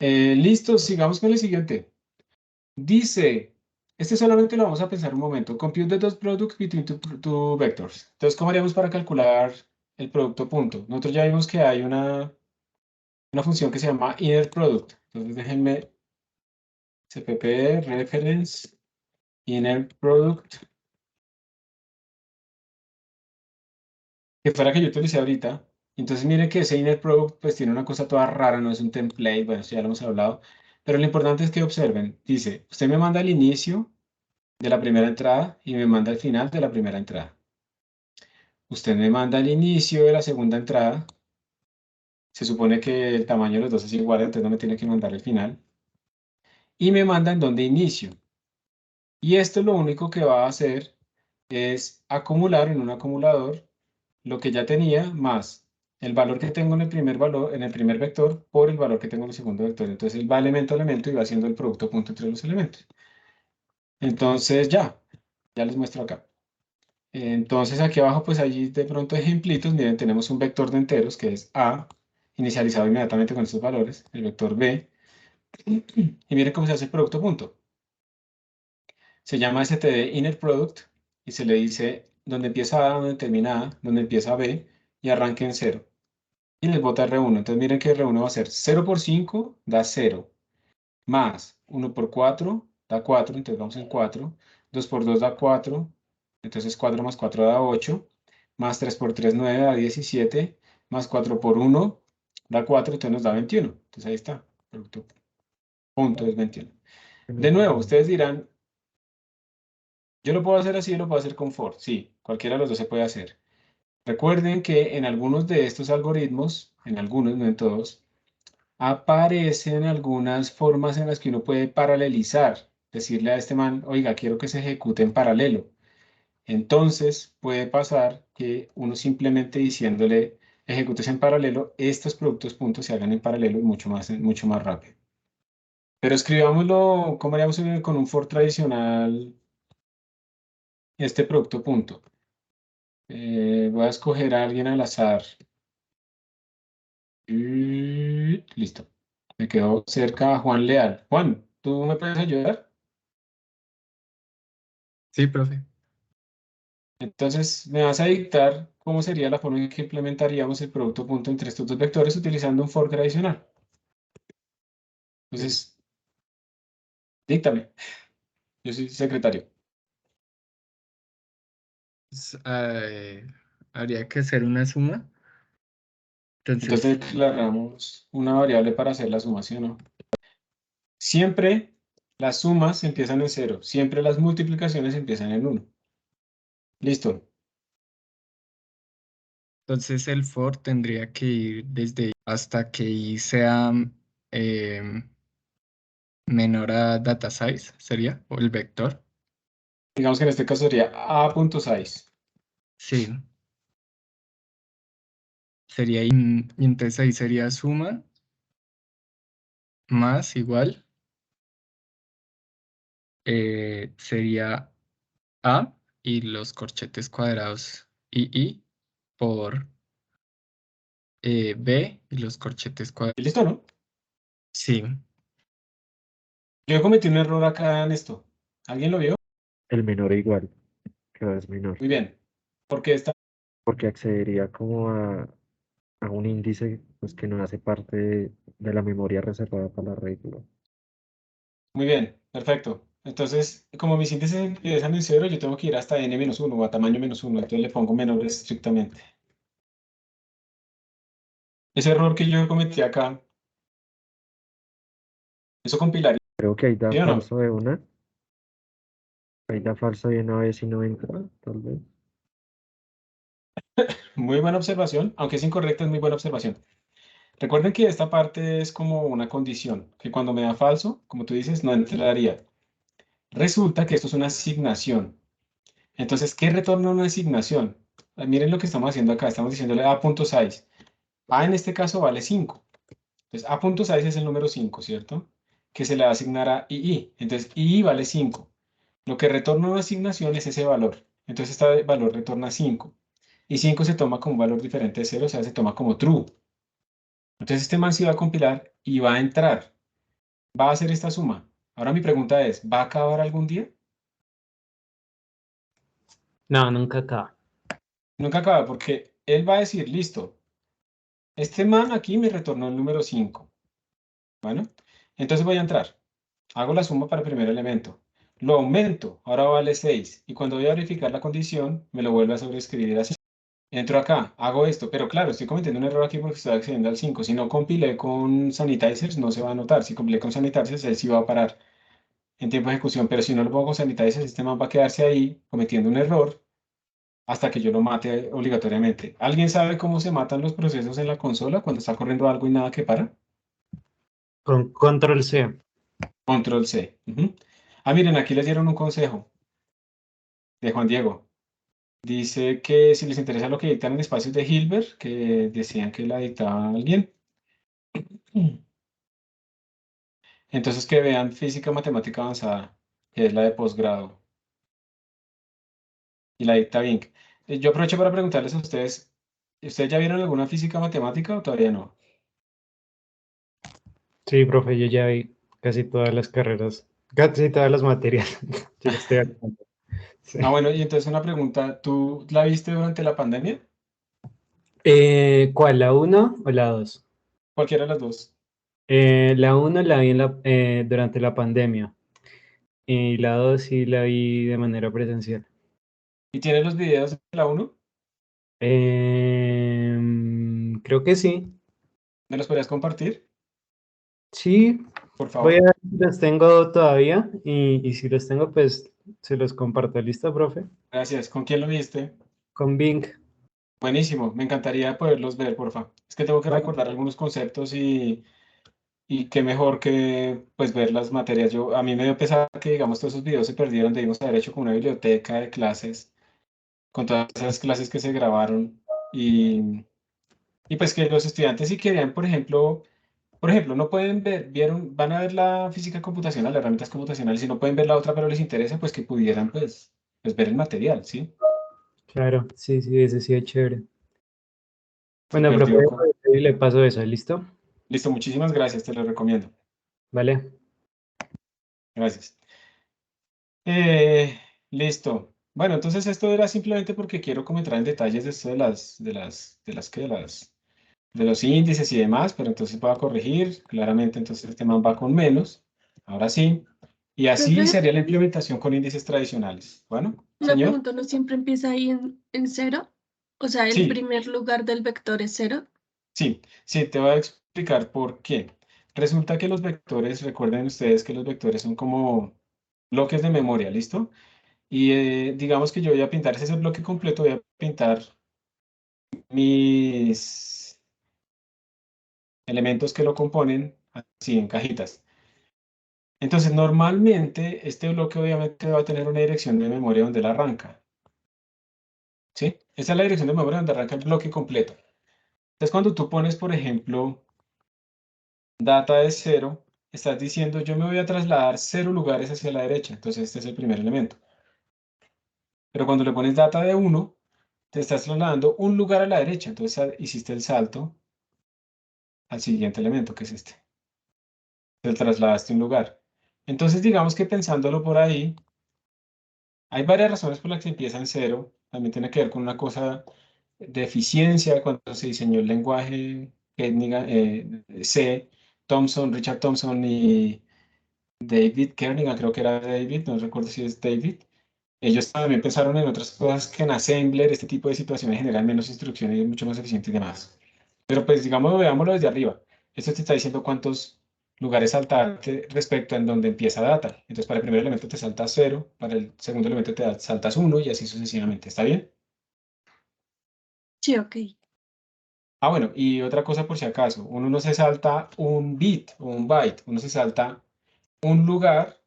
Listo, sigamos con el siguiente. Dice, este solamente lo vamos a pensar un momento. Compute the dot product between two vectors. Entonces, ¿cómo haríamos para calcular el producto punto? Nosotros ya vimos que hay una función que se llama inner product. Entonces, déjenme cpp reference inner product, que fuera que yo utilicé ahorita. Entonces, miren que ese inner product pues tiene una cosa toda rara, no es un template, bueno, eso ya lo hemos hablado. Pero lo importante es que observen. Dice, usted me manda el inicio de la primera entrada y me manda el final de la primera entrada. Usted me manda el inicio de la segunda entrada. Se supone que el tamaño de los dos es igual, entonces no me tiene que mandar el final. Y me manda en donde inicio. Y esto lo único que va a hacer es acumular en un acumulador lo que ya tenía más el valor que tengo en el primer valor, en el primer vector por el valor que tengo en el segundo vector. Entonces él va elemento a elemento y va haciendo el producto punto entre los elementos. Entonces ya les muestro acá. Entonces aquí abajo pues allí de pronto ejemplitos, miren, tenemos un vector de enteros que es A, inicializado inmediatamente con estos valores, el vector B, y miren cómo se hace el producto punto. Se llama std inner product y se le dice donde empieza A, donde termina A, donde empieza B y arranque en 0. Y les bota R1. Entonces miren que R1 va a ser 0 por 5 da 0, más 1 por 4 da 4, entonces vamos en 4, 2 por 2 da 4, entonces 4 más 4 da 8, más 3 por 3 9 da 17, más 4 por 1 da 4, entonces nos da 21. Entonces ahí está, producto punto es 21. De nuevo, ustedes dirán, yo lo puedo hacer así, yo lo puedo hacer con for. Sí, cualquiera de los dos se puede hacer. Recuerden que en algunos de estos algoritmos, en algunos, no en todos, aparecen algunas formas en las que uno puede paralelizar, decirle a este man, oiga, quiero que se ejecute en paralelo. Entonces puede pasar que uno simplemente diciéndole ejecutes en paralelo, estos productos puntos se hagan en paralelo mucho más rápido. Pero escribámoslo, ¿cómo haríamos con un for tradicional este producto punto? Voy a escoger a alguien al azar. Y listo. Me quedó cerca a Juan Leal. Juan, ¿tú me puedes ayudar?
Sí, profe.
Entonces, me vas a dictar cómo sería la forma en que implementaríamos el producto punto entre estos dos vectores utilizando un for tradicional. Entonces, díctame. Yo soy secretario.
Habría que hacer una suma. Entonces,
Entonces, declaramos una variable para hacer la suma, ¿sí o no? Siempre las sumas empiezan en 0. Siempre las multiplicaciones empiezan en 1. Listo.
entonces el for tendría que ir desde hasta que i sea em, menor a data size, ¿sería? O el vector.
Digamos que en este caso sería a.size.
Sí. sería, y entonces ahí sería suma más igual, sería A y los corchetes cuadrados I por B y los corchetes cuadrados.
¿Y listo, no?
Sí,
Yo cometí un error acá en esto. ¿Alguien lo vio?
El menor igual, cada vez menor,
Muy bien. Porque está
porque accedería como a un índice pues, que no hace parte de la memoria reservada para la regla.
muy bien. Perfecto. Entonces, como mis índices empiezan en cero, yo tengo que ir hasta n-1 o a tamaño -1. Entonces le pongo menor estrictamente. Ese error que yo cometí acá, eso compilaría,
Creo que ahí da
¿sí o no?
falso de una. Ahí da falso de una vez y no entra, tal vez.
Muy buena observación, aunque es incorrecta, es muy buena observación. Recuerden que esta parte es como una condición, que cuando me da falso, como tú dices, no entraría. Resulta que esto es una asignación. Entonces, ¿qué retorna una asignación? Miren lo que estamos haciendo acá, estamos diciéndole A.size. A en este caso vale 5. Entonces, A.size es el número 5, ¿cierto? Que se le va a asignar a II. Entonces, II vale 5. Lo que retorna una asignación es ese valor. Entonces, este valor retorna 5. Y 5 se toma como un valor diferente de 0, o sea, se toma como true. Entonces, este man sí va a compilar y va a entrar. Va a hacer esta suma. Ahora mi pregunta es, ¿va a acabar algún día?
No, nunca acaba.
Nunca acaba, porque él va a decir, listo, este man aquí me retornó el número 5. Bueno, entonces voy a entrar. Hago la suma para el primer elemento. Lo aumento, ahora vale 6. Y cuando voy a verificar la condición, me lo vuelve a sobreescribir así. Entro acá, hago esto, pero claro, estoy cometiendo un error aquí porque estoy accediendo al 5. Si no compilé con sanitizers, no se va a notar. Si compilé con sanitizers, él sí va a parar en tiempo de ejecución. Pero si no lo pongo con sanitizers, el sistema va a quedarse ahí cometiendo un error hasta que yo lo mate obligatoriamente. ¿Alguien sabe cómo se matan los procesos en la consola cuando está corriendo algo y nada que para?
Con control C.
Control C. Ujú. Ah, miren, aquí les dieron un consejo de Juan Diego. Dice que si les interesa lo que dictan en espacios de Hilbert, que decían que la dictaba alguien, entonces que vean física matemática avanzada, que es la de posgrado, y la dicta Bing. Yo aprovecho para preguntarles a ustedes, ¿ustedes ya vieron alguna física matemática o todavía no?
Sí, profe, yo ya vi casi todas las carreras, casi todas las materias. Yo ya estoy acabando. Sí.
Ah, bueno, y entonces una pregunta, ¿tú la viste durante la pandemia?
¿Cuál, la 1 o la 2?
Cualquiera de las dos.
La 1 la vi durante la pandemia y la 2 sí la vi de manera presencial.
¿Y tienes los videos de la uno?
Creo que sí.
¿Me los podrías compartir?
Sí,
Por
voy a
favor.
ver si los tengo todavía y si los tengo, pues se los comparto. ¿Listo, profe?
Gracias. ¿Con quién lo viste?
Con Bing.
Buenísimo. Me encantaría poderlos ver, porfa. Es que tengo que
Bueno,
recordar algunos conceptos y qué mejor que pues ver las materias. A mí me dio pesar que, digamos, todos esos videos se perdieron. Debimos haber hecho como una biblioteca de clases con todas esas clases que se grabaron y pues que los estudiantes si querían, por ejemplo, no pueden ver, van a ver la física computacional, las herramientas computacionales, si no pueden ver la otra, pero les interesa, pues que pudieran, pues ver el material, ¿sí?
claro, sí, sí, ese sí es chévere. Bueno,
Súper,
profe,
Dioco.
le paso eso, ¿listo?
Listo, muchísimas gracias, te lo recomiendo.
Vale.
Gracias. Listo. Bueno, entonces esto era simplemente porque quiero como entrar en detalles de esto de los índices y demás, pero entonces voy a corregir, claramente entonces este man va con menos, ahora sí, y así
Profe,
sería la implementación con índices tradicionales. Bueno,
una
señor,
pregunta, ¿no siempre empieza ahí en cero? O sea, el
sí,
primer lugar del vector es cero.
sí, te voy a explicar por qué. Resulta que los vectores, recuerden ustedes que los vectores son como bloques de memoria, ¿listo? Y digamos que yo voy a pintar ese bloque completo, voy a pintar mis elementos que lo componen así en cajitas. Entonces, normalmente este bloque obviamente va a tener una dirección de memoria donde él arranca. ¿Sí? Esa es la dirección de memoria donde arranca el bloque completo. Entonces, cuando tú pones, por ejemplo, data de 0, estás diciendo yo me voy a trasladar 0 lugares hacia la derecha. Entonces, este es el primer elemento. Pero cuando le pones data de 1, te estás trasladando un lugar a la derecha. Entonces, hiciste el salto al siguiente elemento, que es este. Te trasladaste un lugar. Entonces, digamos que pensándolo por ahí, hay varias razones por las que empieza en 0. También tiene que ver con una cosa de eficiencia cuando se diseñó el lenguaje C. Richard Thompson y David Kernighan, creo que era David, no recuerdo si es David. Ellos también pensaron en otras cosas que en Assembler, este tipo de situaciones generan menos instrucciones y es mucho más eficiente y demás. Pero pues digamos, veámoslo desde arriba. Esto te está diciendo cuántos lugares saltarte respecto a en donde empieza data. Entonces para el primer elemento te saltas 0, para el segundo elemento te saltas 1 y así sucesivamente. ¿Está bien?
Sí, ok.
Ah, bueno, y otra cosa por si acaso, uno no se salta un bit o un byte, uno se salta un lugar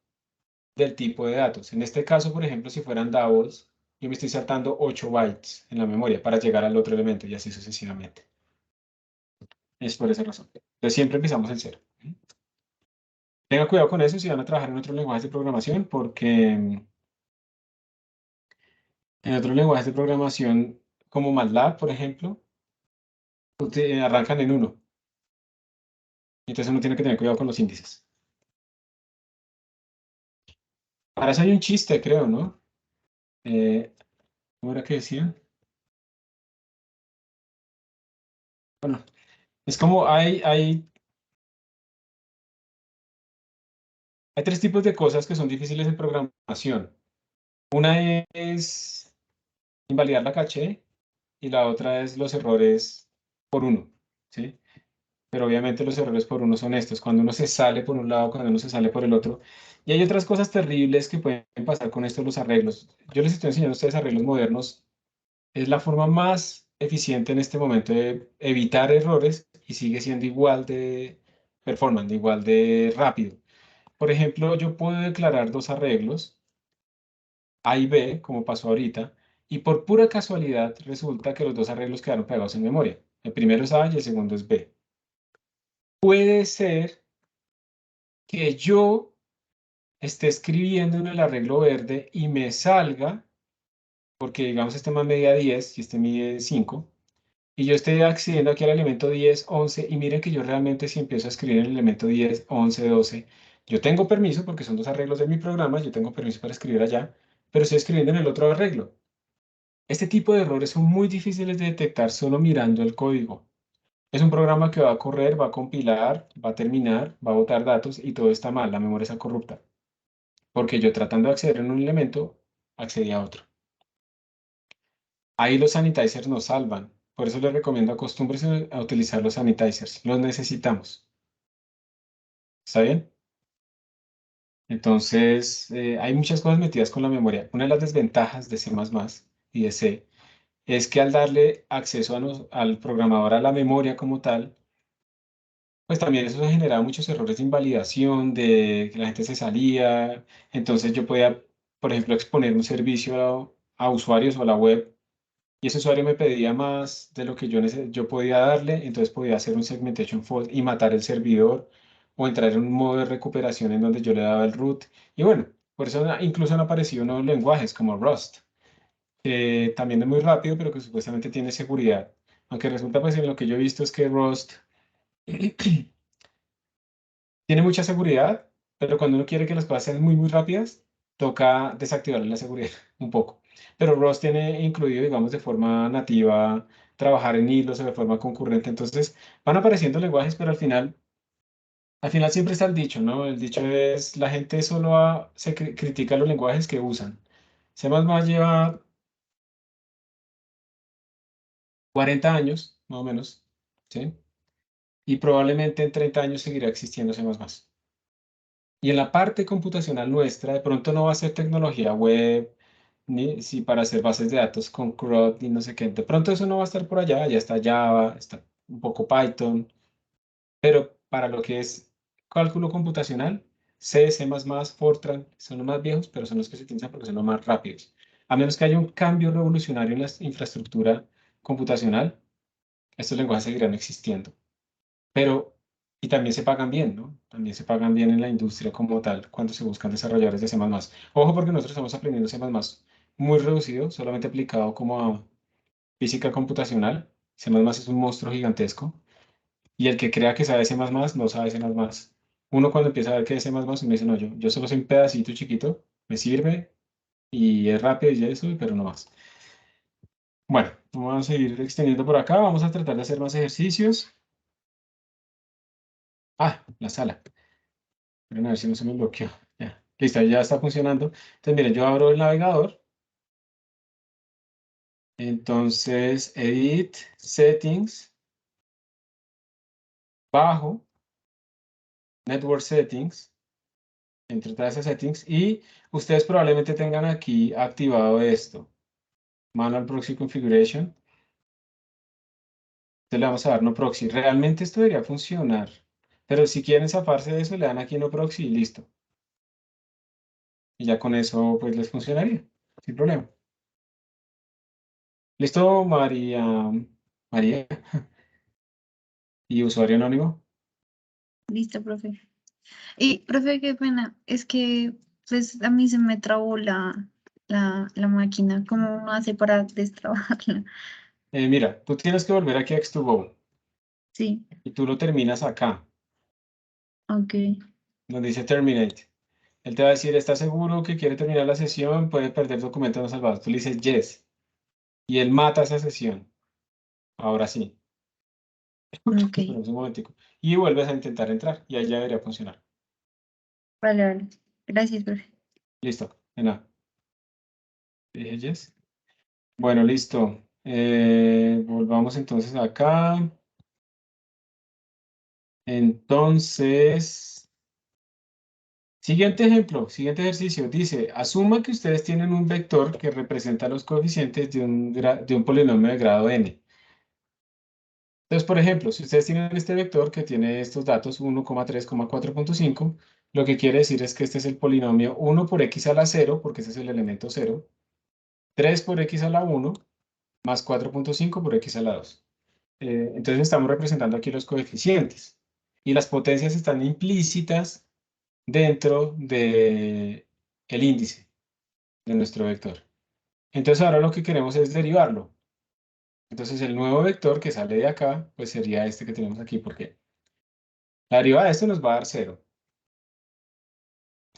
del tipo de datos. En este caso, por ejemplo, si fueran doubles, yo me estoy saltando 8 bytes en la memoria para llegar al otro elemento y así sucesivamente. Es por esa razón. Entonces siempre empezamos en 0. Tenga cuidado con eso si van a trabajar en otros lenguajes de programación, porque en otros lenguajes de programación, como MATLAB, por ejemplo, arrancan en 1. Entonces uno tiene que tener cuidado con los índices. Para eso hay un chiste, creo, ¿no? ¿Cómo era que decían? Bueno, es como hay 3 tipos de cosas que son difíciles en programación. Una es invalidar la caché y la otra es los errores por 1, ¿sí? Pero obviamente los errores por 1 son estos, cuando uno se sale por un lado, cuando uno se sale por el otro. Y hay otras cosas terribles que pueden pasar con estos los arreglos. Yo les estoy enseñando a ustedes arreglos modernos. Es la forma más eficiente en este momento de evitar errores y sigue siendo igual de performance, igual de rápido. Por ejemplo, yo puedo declarar 2 arreglos, A y B, como pasó ahorita, y por pura casualidad resulta que los 2 arreglos quedaron pegados en memoria. El primero es A y el segundo es B. Puede ser que yo esté escribiendo en el arreglo verde y me salga, porque digamos este más medía 10 y este mide 5, y yo estoy accediendo aquí al elemento 10, 11, y miren que yo realmente si empiezo a escribir en el elemento 10, 11, 12, yo tengo permiso, porque son 2 arreglos de mi programa, yo tengo permiso para escribir allá, pero estoy escribiendo en el otro arreglo. Este tipo de errores son muy difíciles de detectar solo mirando el código. Es un programa que va a correr, va a compilar, va a terminar, va a botar datos y todo está mal, la memoria está corrupta. Porque yo tratando de acceder en un elemento, accedí a otro. Ahí los sanitizers nos salvan. Por eso les recomiendo acostúmbrense a utilizar los sanitizers. Los necesitamos. ¿Está bien? Entonces, hay muchas cosas metidas con la memoria. Una de las desventajas de C++ y de C es que al darle acceso al programador a la memoria como tal, pues también eso generaba muchos errores de invalidación, de que la gente se salía. Entonces yo podía, por ejemplo, exponer un servicio a usuarios o a la web y ese usuario me pedía más de lo que yo podía darle, entonces podía hacer un segmentation fault y matar el servidor o entrar en un modo de recuperación en donde yo le daba el root. Y bueno, por eso incluso han aparecido nuevos lenguajes como Rust, que también es muy rápido, pero que supuestamente tiene seguridad. Aunque resulta, pues, en lo que yo he visto es que Rust tiene mucha seguridad, pero cuando uno quiere que las cosas sean muy, muy rápidas, toca desactivarle la seguridad un poco. Pero Rust tiene incluido, digamos, de forma nativa, trabajar en hilos o de forma concurrente. Entonces, van apareciendo lenguajes, pero al final siempre está el dicho, ¿no? El dicho es, la gente solo critica los lenguajes que usan. C++ lleva 40 años, más o menos, ¿sí? Y probablemente en 30 años seguirá existiendo C++. Y en la parte computacional nuestra, de pronto no va a ser tecnología web, ni si para hacer bases de datos con CRUD y no sé qué. De pronto eso no va a estar por allá, ya está Java, está un poco Python, pero para lo que es cálculo computacional, C, C++, Fortran, son los más viejos, pero son los que se utilizan porque son los más rápidos. A menos que haya un cambio revolucionario en la infraestructura computacional, estos lenguajes seguirán existiendo. Pero, y también se pagan bien, ¿no? También se pagan bien en la industria como tal cuando se buscan desarrolladores de C++. Ojo, porque nosotros estamos aprendiendo C++ muy reducido, solamente aplicado como a física computacional. C++ es un monstruo gigantesco. Y el que crea que sabe C++ no sabe C++. Uno cuando empieza a ver que es C++, uno dice, no, yo solo soy un pedacito chiquito, me sirve y es rápido y eso, pero no más. Bueno, vamos a seguir extendiendo por acá. Vamos a tratar de hacer más ejercicios. Ah, la sala. Miren a ver si no se me bloqueó. Ya. Listo, ya está funcionando. Entonces, miren, yo abro el navegador. Entonces, Edit, Settings, bajo, Network Settings, entre todas esas settings, y ustedes probablemente tengan aquí activado esto, Manual Proxy Configuration. Entonces le vamos a dar no proxy. Realmente esto debería funcionar, pero si quieren zafarse de eso, le dan aquí no proxy y listo. Y ya con eso, pues les funcionaría, sin problema. ¿Listo, María? María. ¿Y usuario anónimo?
Listo, profe. Y, profe, qué pena, es que pues a mí se me trabó la máquina. ¿Cómo uno hace para destrabarla?
Mira, tú tienes que volver aquí a X2Go
Sí,
y tú lo terminas acá,
ok.
donde dice Terminate. Él te va a decir, ¿está seguro que quiere terminar la sesión? Puede perder documentos no salvados. Tú le dices Yes. Y él mata esa sesión. Ahora sí.
Ok,
Esperemos un momentico. Y vuelves a intentar entrar y ahí ya debería funcionar.
vale, vale. Gracias, profe.
Listo. De nada. Dije Yes. Bueno, listo. Volvamos entonces acá. Entonces, siguiente ejemplo, siguiente ejercicio. Dice, asuma que ustedes tienen un vector que representa los coeficientes de un polinomio de grado n. Entonces, por ejemplo, si ustedes tienen este vector que tiene estos datos 1, 3, 4.5, lo que quiere decir es que este es el polinomio 1 por x a la 0, porque ese es el elemento 0, 3 por x a la 1, más 4.5 por x a la 2. Entonces estamos representando aquí los coeficientes. Y las potencias están implícitas dentro del índice de nuestro vector. Entonces ahora lo que queremos es derivarlo. Entonces el nuevo vector que sale de acá, pues sería este que tenemos aquí, porque la derivada de esto nos va a dar 0.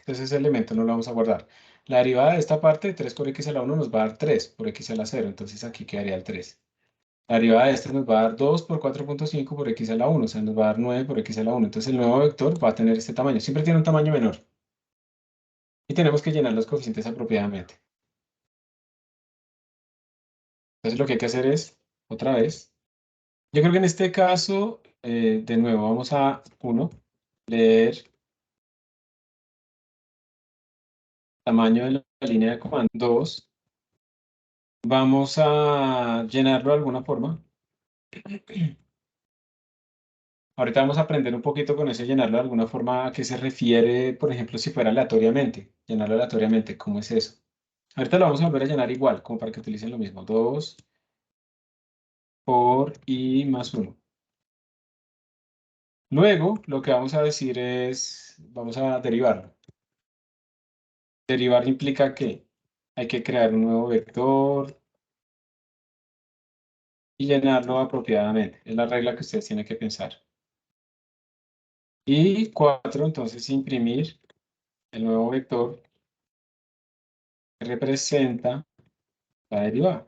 Entonces ese elemento no lo vamos a guardar. La derivada de esta parte, 3 por x a la 1, nos va a dar 3 por x a la 0. Entonces aquí quedaría el 3. La derivada de esta nos va a dar 2 por 4.5 por x a la 1. O sea, nos va a dar 9 por x a la 1. Entonces el nuevo vector va a tener este tamaño. Siempre tiene un tamaño menor. Y tenemos que llenar los coeficientes apropiadamente. Entonces lo que hay que hacer es, otra vez, yo creo que en este caso, de nuevo, vamos a 1, leer tamaño de la línea de comando. 2, vamos a llenarlo de alguna forma. Ahorita vamos a aprender un poquito con ese llenarlo de alguna forma a qué se refiere, por ejemplo, si fuera aleatoriamente. Llenarlo aleatoriamente, ¿cómo es eso? Ahorita lo vamos a volver a llenar igual, como para que utilicen lo mismo. 2 por i más 1. Luego, lo que vamos a decir es, vamos a derivarlo. Derivar implica que hay que crear un nuevo vector y llenarlo apropiadamente. Es la regla que ustedes tienen que pensar. Y 4, entonces imprimir el nuevo vector que representa la derivada.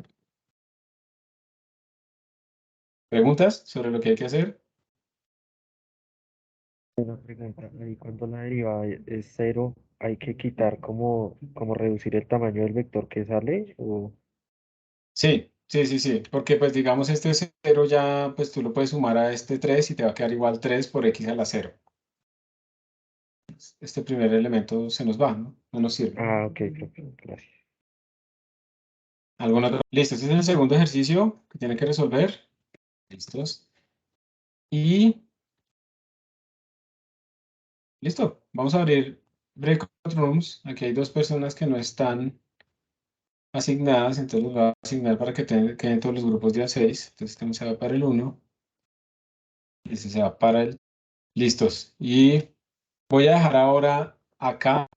¿Preguntas sobre lo que hay que hacer?
Una pregunta, ahí cuando la derivada es 0, ¿hay que quitar como reducir el tamaño del vector que sale? O...
Sí, sí, sí, sí. Porque pues digamos este 0 ya, pues tú lo puedes sumar a este 3 y te va a quedar igual 3 por x a la 0. Este primer elemento se nos va, ¿no? No nos sirve.
Ah, ok, profe, gracias.
¿Algún otro? Listo, este es el segundo ejercicio que tienen que resolver. ¿Listos? Y listo, vamos a abrir breakout rooms. Aquí hay 2 personas que no están asignadas, entonces los voy a asignar para que queden todos los grupos de A6. Entonces este se va para el 1, este se va para el... Listos. Y voy a dejar ahora acá,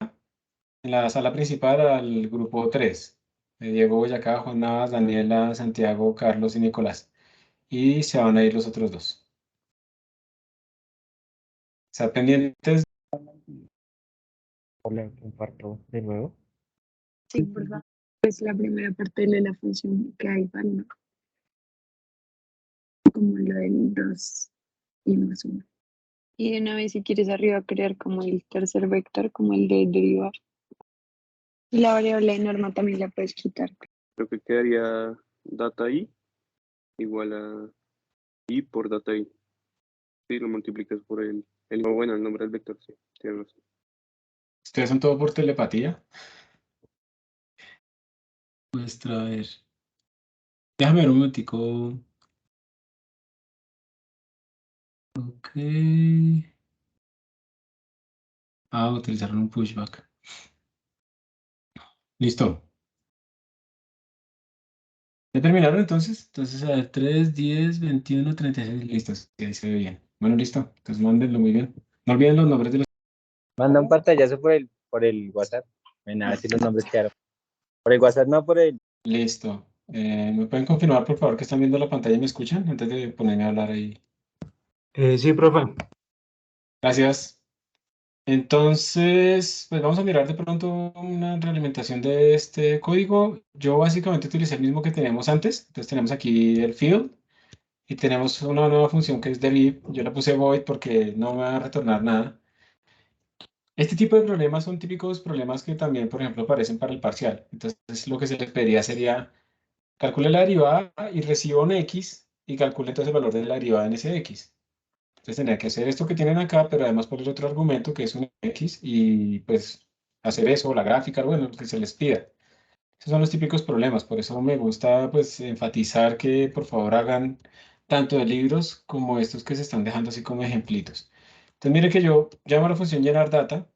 en la sala principal, al grupo 3. Diego Boyacá, Juan Navas, Daniela, Santiago, Carlos y Nicolás. Y se van a ir los otros dos. Están pendientes.
Hola, comparto de nuevo.
Sí, por favor. Pues la primera parte de la función que hay para como lo del 2 y más 1. Y de una vez, si quieres arriba, crear como el tercer vector, como el de derivar. Y la variable de norma también la puedes quitar.
Creo que quedaría data i igual a i por data i. Si lo multiplicas por el nombre del vector, sí, tienes razón.
Ustedes son todo por telepatía. Muestra, a ver. Déjame ver un momentico. Ok. Utilizaron un pushback. Listo. ¿Ya terminaron entonces? Entonces, a ver, 3, 10, 21, 36. Listo. Sí, ahí se ve bien. Bueno, listo. Entonces, mándenlo muy bien. No olviden los nombres de los...
Manda un pantallazo por el WhatsApp. Ven a ver si los nombres quedaron. Por el WhatsApp, no por el.
Listo. ¿Me pueden confirmar, por favor, que están viendo la pantalla y me escuchan antes de ponerme a hablar ahí?
Sí, profe.
Gracias. Entonces, pues vamos a mirar de pronto una realimentación de este código. Yo básicamente utilicé el mismo que teníamos antes. Entonces tenemos aquí el field y tenemos una nueva función que es deriv. Yo la puse void porque no me va a retornar nada. Este tipo de problemas son típicos problemas que también, por ejemplo, aparecen para el parcial. Entonces lo que se les pediría sería calcule la derivada y reciba un x y calcule entonces el valor de la derivada en ese x. Entonces tendría que hacer esto que tienen acá, pero además poner otro argumento que es un X y pues hacer eso, la gráfica, bueno, lo que se les pida. Esos son los típicos problemas, por eso me gusta pues enfatizar que por favor hagan tanto de libros como estos que se están dejando así como ejemplitos. Entonces mire que yo llamo a la función llenar data,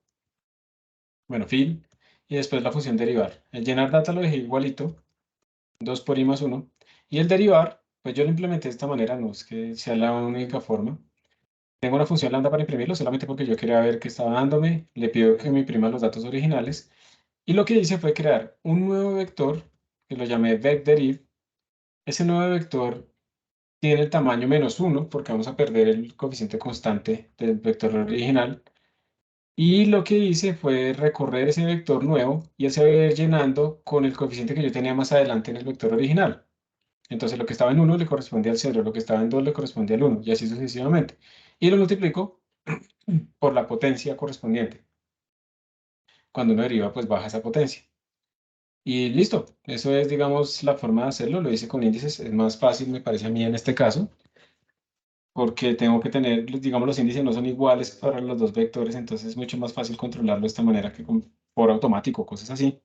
bueno, fill, y después la función derivar. El llenar data lo dejé igualito, 2 por i más 1, y el derivar, pues yo lo implementé de esta manera, no es que sea la única forma. Tengo una función lambda para imprimirlo solamente porque yo quería ver qué estaba dándome. Le pido que me imprima los datos originales. Y lo que hice fue crear un nuevo vector que lo llamé vecderiv. Ese nuevo vector tiene el tamaño -1 porque vamos a perder el coeficiente constante del vector original. Y lo que hice fue recorrer ese vector nuevo y él se va a ir llenando con el coeficiente que yo tenía más adelante en el vector original. Entonces lo que estaba en 1 le corresponde al 0, lo que estaba en 2 le corresponde al 1 y así sucesivamente. Y lo multiplico por la potencia correspondiente. Cuando uno deriva, pues baja esa potencia. Y listo, eso es, digamos, la forma de hacerlo. Lo hice con índices, es más fácil, me parece a mí en este caso, porque tengo que tener, digamos, los índices no son iguales para los dos vectores, entonces es mucho más fácil controlarlo de esta manera que por automático, cosas así.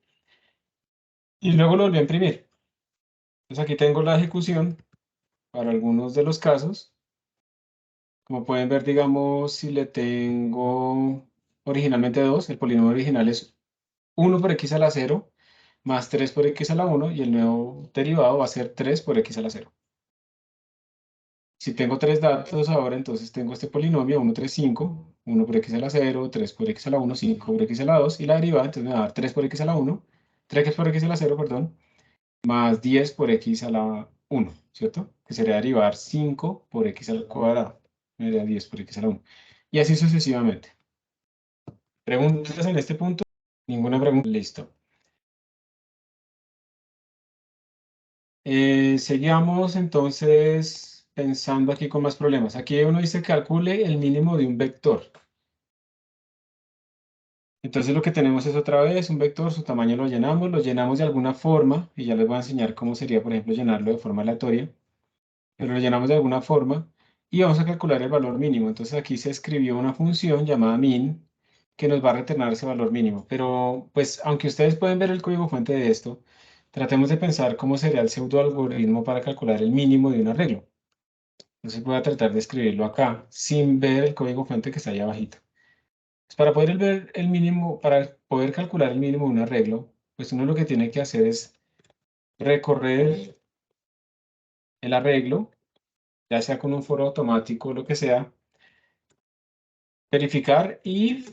Y luego lo volví a imprimir. Entonces aquí tengo la ejecución para algunos de los casos. Como pueden ver, digamos, si le tengo originalmente 2, el polinomio original es 1 por x a la 0 más 3 por x a la 1 y el nuevo derivado va a ser 3 por x a la 0. Si tengo tres datos ahora, entonces tengo este polinomio 1, 3, 5, 1 por x a la 0, 3 por x a la 1, 5 por x a la 2 y la derivada entonces me va a dar 3 por x a la 1, 3 por x a la 0, perdón, más 10 por x a la 1, ¿cierto? Que sería derivar 5 por x al cuadrado, me da 10 por x a la 1. Y así sucesivamente. ¿Preguntas en este punto? Ninguna pregunta. Listo. Seguimos entonces pensando aquí con más problemas. Aquí uno dice calcule el mínimo de un vector. Entonces lo que tenemos es otra vez un vector, su tamaño lo llenamos de alguna forma, y ya les voy a enseñar cómo sería, por ejemplo, llenarlo de forma aleatoria, pero lo llenamos de alguna forma y vamos a calcular el valor mínimo. Entonces aquí se escribió una función llamada min que nos va a retornar ese valor mínimo. Pero pues aunque ustedes pueden ver el código fuente de esto, tratemos de pensar cómo sería el pseudoalgoritmo para calcular el mínimo de un arreglo. Entonces voy a tratar de escribirlo acá sin ver el código fuente que está ahí abajito. Pues para poder ver el mínimo, para poder calcular el mínimo de un arreglo, pues uno lo que tiene que hacer es recorrer el arreglo, ya sea con un foro automático o lo que sea, verificar y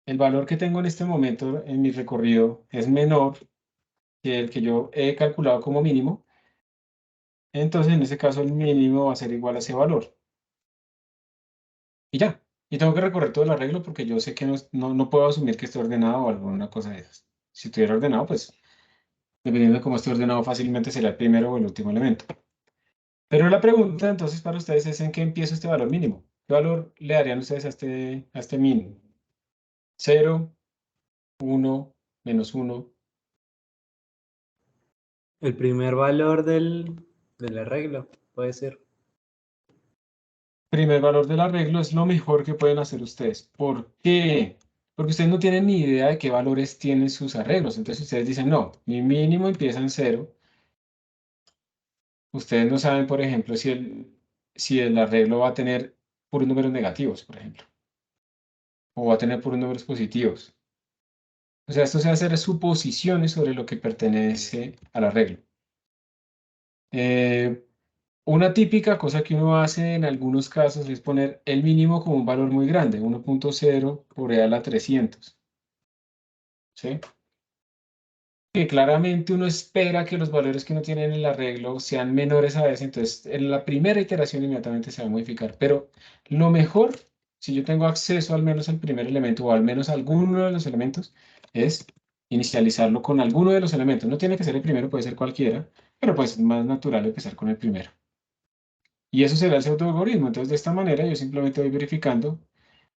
el valor que tengo en este momento en mi recorrido es menor que el que yo he calculado como mínimo. Entonces, en ese caso, el mínimo va a ser igual a ese valor. Y ya. Y tengo que recorrer todo el arreglo porque yo sé que no puedo asumir que esté ordenado o alguna cosa de esas. Si estuviera ordenado, pues, dependiendo de cómo esté ordenado, fácilmente será el primero o el último elemento. Pero la pregunta, entonces, para ustedes es ¿en qué empiezo este valor mínimo? ¿Qué valor le darían ustedes a este mínimo? 0, 1, -1.
El primer valor del arreglo, puede ser.
Primer valor del arreglo es lo mejor que pueden hacer ustedes. ¿Por qué? Porque ustedes no tienen ni idea de qué valores tienen sus arreglos. Entonces ustedes dicen, no, mi mínimo empieza en 0. Ustedes no saben, por ejemplo, si el arreglo va a tener puros números negativos, por ejemplo. O va a tener puros números positivos. O sea, esto se hace suposiciones sobre lo que pertenece al arreglo. Una típica cosa que uno hace en algunos casos es poner el mínimo como un valor muy grande, 1.0 por e a la 300. ¿Sí? Que claramente uno espera que los valores que uno tiene en el arreglo sean menores a ese, entonces en la primera iteración inmediatamente se va a modificar. Pero lo mejor, si yo tengo acceso al menos al primer elemento o al menos a alguno de los elementos, es inicializarlo con alguno de los elementos. No tiene que ser el primero, puede ser cualquiera, pero pues es más natural empezar con el primero. Y eso será el pseudoalgoritmo. Entonces, de esta manera, yo simplemente voy verificando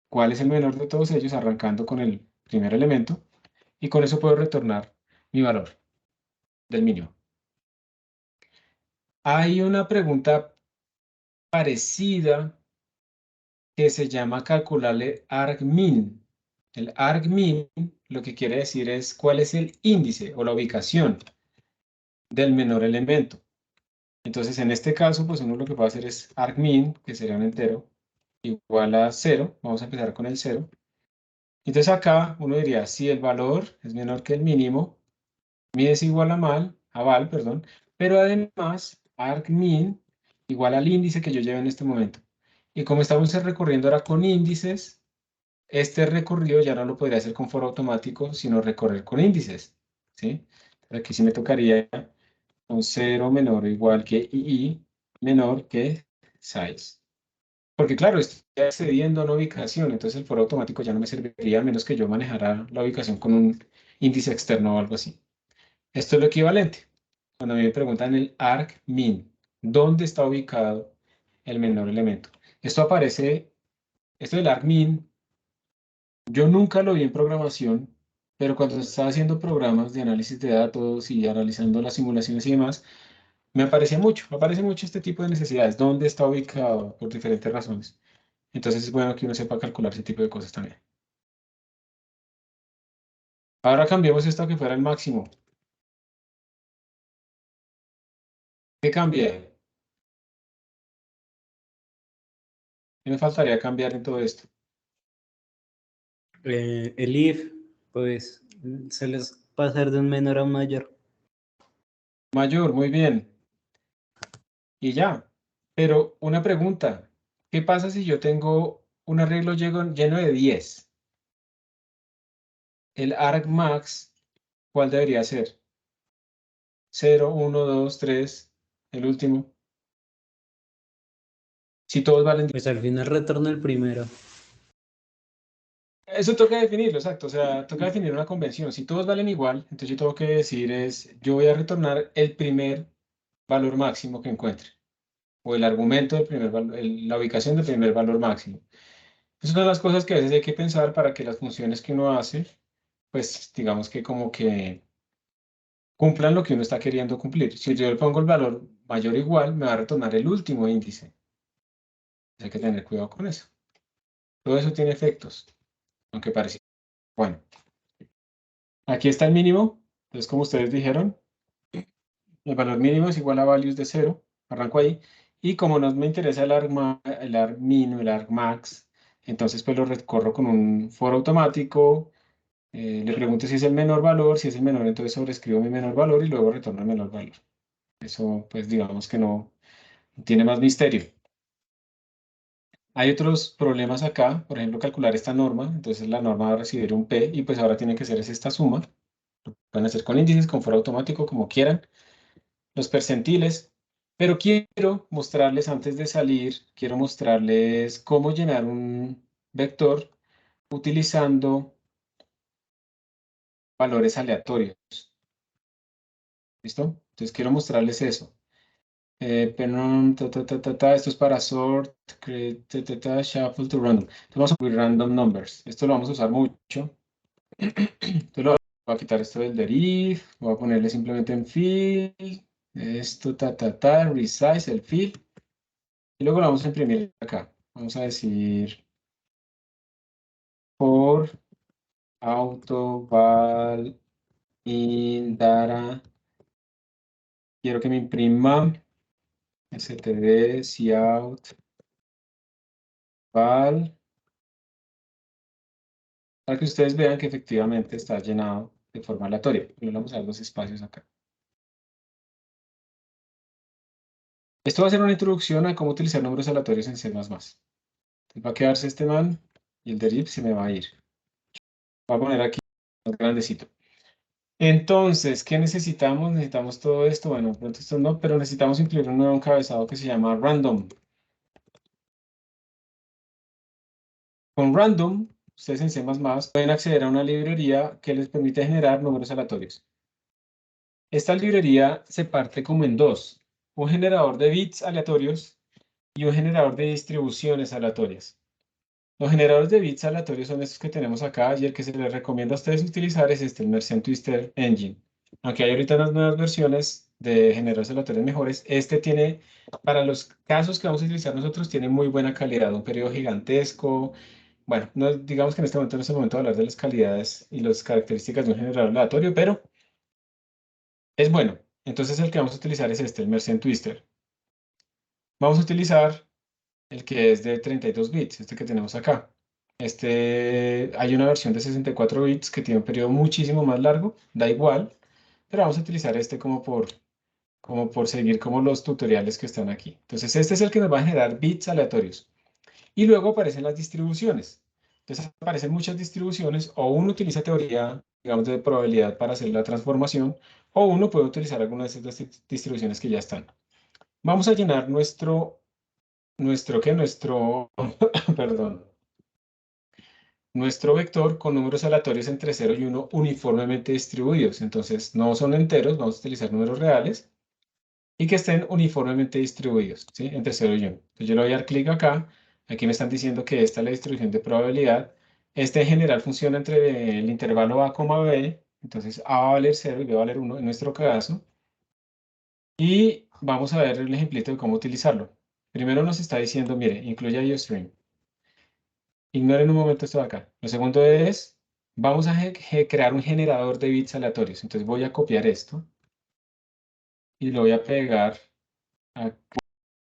cuál es el menor de todos ellos, arrancando con el primer elemento, y con eso puedo retornar mi valor del mínimo. Hay una pregunta parecida que se llama calcularle argmin. El argmin lo que quiere decir es cuál es el índice o la ubicación del menor elemento. Entonces, en este caso, pues uno lo que puede hacer es argmin, que sería un entero, igual a 0. Vamos a empezar con el 0. Entonces acá uno diría, si el valor es menor que el mínimo, mi es igual a val, perdón, pero además argmin igual al índice que yo llevo en este momento. Y como estamos recorriendo ahora con índices, este recorrido ya no lo podría hacer con foro automático, sino recorrer con índices, ¿sí? Aquí sí me tocaría un 0 menor o igual que i menor que size. Porque claro, estoy accediendo a una ubicación, entonces el foro automático ya no me serviría a menos que yo manejara la ubicación con un índice externo o algo así. Esto es lo equivalente. Cuando a mí me preguntan el argmin, ¿dónde está ubicado el menor elemento? Esto del argmin, yo nunca lo vi en programación, pero cuando estaba haciendo programas de análisis de datos y analizando las simulaciones y demás, me aparece mucho este tipo de necesidades, ¿dónde está ubicado? Por diferentes razones. Entonces es bueno que uno sepa calcular ese tipo de cosas también. Ahora cambiemos esto a que fuera el máximo. ¿Qué cambié? ¿Qué me faltaría cambiar en todo esto?
El if, pues se les pasar de un menor a un mayor.
Mayor, muy bien. Y ya. Pero una pregunta. ¿Qué pasa si yo tengo un arreglo lleno de 10? El argmax, ¿cuál debería ser? 0, 1, 2, 3, el último. Si todos valen 10.
Pues al final retorna el primero.
Eso toca definirlo, exacto. O sea, toca definir una convención. Si todos valen igual, entonces yo tengo que decir yo voy a retornar el primer valor máximo que encuentre. O el argumento del primer valor, la ubicación del primer valor máximo. Esas son las cosas que a veces hay que pensar para que las funciones que uno hace, pues digamos que como que cumplan lo que uno está queriendo cumplir. Si yo le pongo el valor mayor o igual, me va a retornar el último índice. Hay que tener cuidado con eso. Todo eso tiene efectos, aunque parece. Bueno, aquí está el mínimo. Entonces, como ustedes dijeron, el valor mínimo es igual a values de 0. Arranco ahí. Y como no me interesa el argmin o el argmax, entonces pues lo recorro con un for automático Le pregunto si es el menor valor, si es el menor, entonces sobrescribo mi menor valor y luego retorno el menor valor. Eso, pues digamos que no tiene más misterio. Hay otros problemas acá, por ejemplo, calcular esta norma. Entonces la norma va a recibir un P y pues ahora tiene que ser esta suma. Lo pueden hacer con índices, con for automático, como quieran. Los percentiles. Pero quiero mostrarles antes de salir, quiero mostrarles cómo llenar un vector utilizando valores aleatorios. ¿Listo? Entonces quiero mostrarles eso. Pero esto es para sort, create, shuffle to random. Entonces vamos a with random numbers. Esto lo vamos a usar mucho. Entonces voy a quitar esto del deriv. Voy a ponerle simplemente en fill. Esto, resize el fill. Y luego lo vamos a imprimir acá. Vamos a decir for auto val in data. Quiero que me imprima std cout val, para que ustedes vean que efectivamente está llenado de forma aleatoria. Le vamos a dar los espacios acá. Esto va a ser una introducción a cómo utilizar números aleatorios en C++. Entonces va a quedarse este man y el deriv se me va a ir. Voy a poner aquí más grandecito. Entonces, ¿qué necesitamos? Necesitamos todo esto. Bueno, pronto esto no, pero necesitamos incluir un nuevo encabezado que se llama random. Con random, ustedes en C++ pueden acceder a una librería que les permite generar números aleatorios. Esta librería se parte como en dos: un generador de bits aleatorios y un generador de distribuciones aleatorias. Los generadores de bits aleatorios son estos que tenemos acá, y el que se les recomienda a ustedes utilizar es este, el Mercean Twister Engine. Aunque hay ahorita unas nuevas versiones de generadores aleatorios mejores, este tiene, para los casos que vamos a utilizar nosotros, tiene muy buena calidad, un periodo gigantesco. Bueno, no, digamos que en este momento no es el momento de hablar de las calidades y las características de un generador aleatorio, pero es bueno. Entonces el que vamos a utilizar es este, el Mercean Twister. Vamos a utilizar el que es de 32 bits, este que tenemos acá. Hay una versión de 64 bits que tiene un periodo muchísimo más largo, da igual, pero vamos a utilizar este como por seguir como los tutoriales que están aquí. Entonces este es el que nos va a generar bits aleatorios. Y luego aparecen las distribuciones. Entonces aparecen muchas distribuciones, o uno utiliza teoría, digamos, de probabilidad para hacer la transformación, o uno puede utilizar alguna de esas distribuciones que ya están. Vamos a llenar perdón, nuestro vector con números aleatorios entre 0 y 1 uniformemente distribuidos. Entonces no son enteros, vamos a utilizar números reales y que estén uniformemente distribuidos, ¿sí? Entre 0 y 1. Entonces yo le voy a dar clic acá. Aquí me están diciendo que esta es la distribución de probabilidad. Este en general funciona entre el intervalo A, B. Entonces A va a valer 0 y B va a valer 1 en nuestro caso. Y vamos a ver el ejemplito de cómo utilizarlo. Primero nos está diciendo, mire, incluye IOStream. Ignoren un momento esto de acá. Lo segundo es, vamos a crear un generador de bits aleatorios. Entonces voy a copiar esto y lo voy a pegar acá.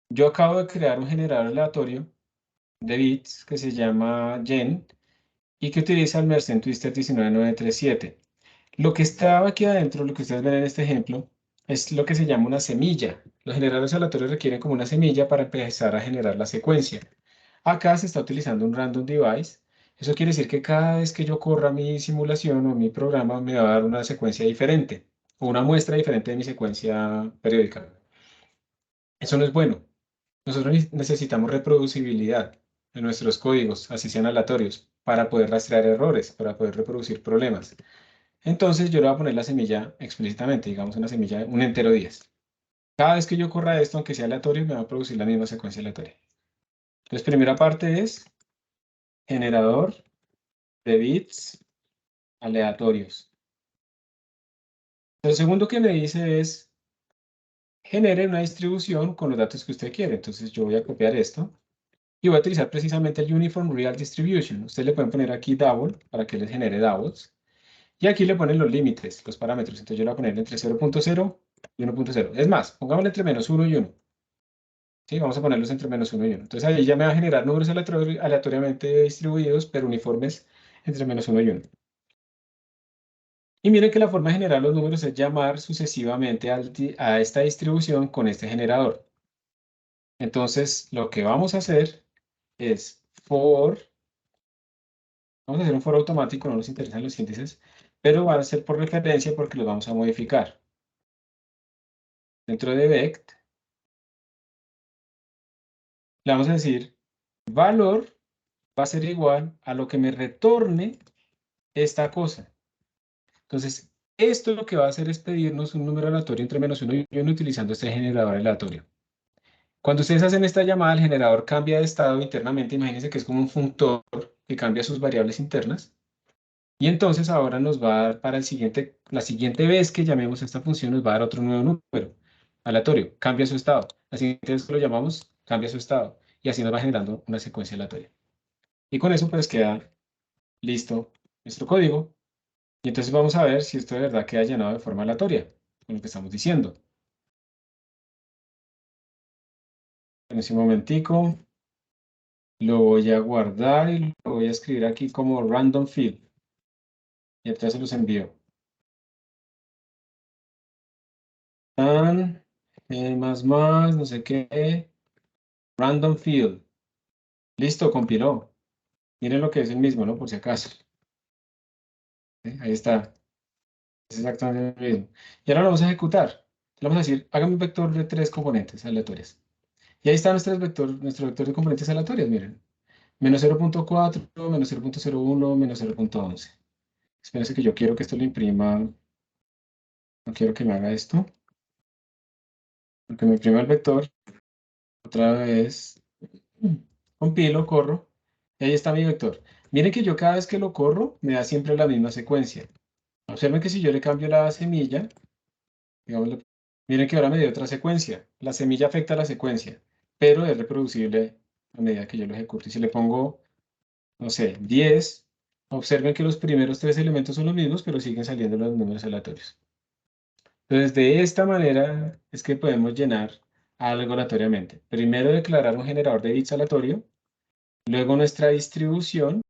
Yo acabo de crear un generador aleatorio de bits que se llama gen y que utiliza el Mercean Twister 19937. Lo que estaba aquí adentro, lo que ustedes ven en este ejemplo, es lo que se llama una semilla. Los generadores aleatorios requieren como una semilla para empezar a generar la secuencia. Acá se está utilizando un random device. Eso quiere decir que cada vez que yo corra mi simulación o mi programa me va a dar una secuencia diferente o una muestra diferente de mi secuencia periódica. Eso no es bueno. Nosotros necesitamos reproducibilidad en nuestros códigos, así sean aleatorios, para poder rastrear errores, para poder reproducir problemas. Entonces yo le voy a poner la semilla explícitamente, digamos una semilla, un entero 10. Cada vez que yo corra esto, aunque sea aleatorio, me va a producir la misma secuencia aleatoria. Entonces, primera parte es generador de bits aleatorios. Lo segundo que me dice es genere una distribución con los datos que usted quiere. Entonces yo voy a copiar esto y voy a utilizar precisamente el Uniform Real Distribution. Ustedes le pueden poner aquí double para que les genere doubles. Y aquí le ponen los límites, los parámetros. Entonces yo le voy a poner entre 0.0 y 1.0. Es más, pongámosle entre -1 y 1. ¿Sí? Vamos a ponerlos entre -1 y 1. Entonces ahí ya me va a generar números aleatoriamente distribuidos, pero uniformes entre -1 y 1. Y miren que la forma de generar los números es llamar sucesivamente a esta distribución con este generador. Entonces, lo que vamos a hacer es vamos a hacer un for automático, no nos interesan los índices, pero va a ser por referencia porque los vamos a modificar. Dentro de vect, le vamos a decir, valor va a ser igual a lo que me retorne esta cosa. Entonces, esto lo que va a hacer es pedirnos un número aleatorio entre -1 y 1 utilizando este generador aleatorio. Cuando ustedes hacen esta llamada, el generador cambia de estado internamente. Imagínense que es como un funtor que cambia sus variables internas. Y entonces ahora nos va a dar para la siguiente vez que llamemos a esta función, nos va a dar otro nuevo número aleatorio. Cambia su estado. La siguiente vez que lo llamamos, cambia su estado. Y así nos va generando una secuencia aleatoria. Y con eso pues queda listo nuestro código. Y entonces vamos a ver si esto de verdad queda llenado de forma aleatoria, con lo que estamos diciendo. En ese momentico lo voy a guardar y lo voy a escribir aquí como random field. Y entonces se los envío. Más, no sé qué, random field. Listo, compiló. Miren lo que es el mismo, ¿no? Por si acaso. Ahí está. Es exactamente el mismo. Y ahora lo vamos a ejecutar. Le vamos a decir, hágame un vector de 3 componentes aleatorias. Y ahí está nuestro vector de componentes aleatorias, miren. -0.4, -0.01, -0.11. Espérense que yo quiero que esto lo imprima. No quiero que me haga esto. Porque me imprima el vector. Otra vez. Compilo, corro. Y ahí está mi vector. Miren que yo cada vez que lo corro, me da siempre la misma secuencia. Observen que si yo le cambio la semilla, digamos, miren que ahora me dio otra secuencia. La semilla afecta a la secuencia, pero es reproducible a medida que yo lo ejecuto. Y si le pongo, no sé, 10, observen que los primeros 3 elementos son los mismos, pero siguen saliendo los números aleatorios. Entonces, de esta manera es que podemos llenar algo aleatoriamente. Primero declarar un generador de bits aleatorio, luego nuestra distribución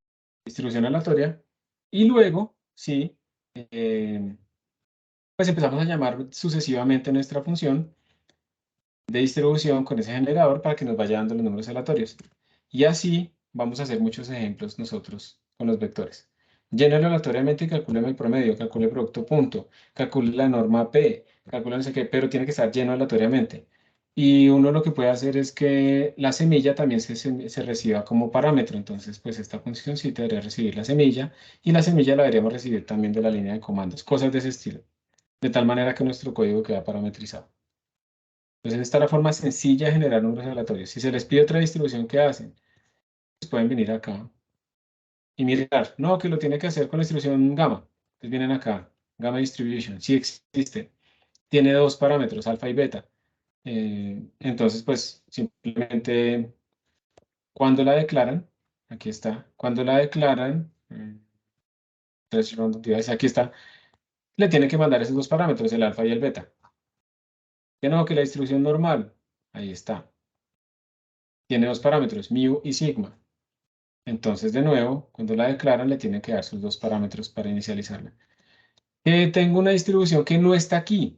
aleatoria, y luego, sí, pues empezamos a llamar sucesivamente nuestra función de distribución con ese generador para que nos vaya dando los números aleatorios. Y así vamos a hacer muchos ejemplos nosotros con los vectores. Llénalo aleatoriamente y calculemos el promedio, calcule el producto punto, calcule la norma P, calcule no sé qué, pero tiene que estar lleno aleatoriamente. Y uno lo que puede hacer es que la semilla también se reciba como parámetro. Entonces, pues esta función sí debería recibir la semilla y la semilla la deberíamos recibir también de la línea de comandos, cosas de ese estilo. De tal manera que nuestro código queda parametrizado. Entonces, esta es la forma sencilla de generar números aleatorios. Si se les pide otra distribución, ¿qué hacen? Pues pueden venir acá y mirar. No, que lo tiene que hacer con la distribución gamma. Entonces vienen acá, gamma distribution. Sí existe. Tiene dos parámetros, alfa y beta. Entonces, pues simplemente cuando la declaran, aquí está, cuando la declaran, aquí está, le tiene que mandar esos dos parámetros, el alfa y el beta. Que no, que la distribución normal, ahí está. Tiene dos parámetros, mu y sigma. Entonces, de nuevo, cuando la declaran, le tienen que dar sus dos parámetros para inicializarla. Tengo una distribución que no está aquí.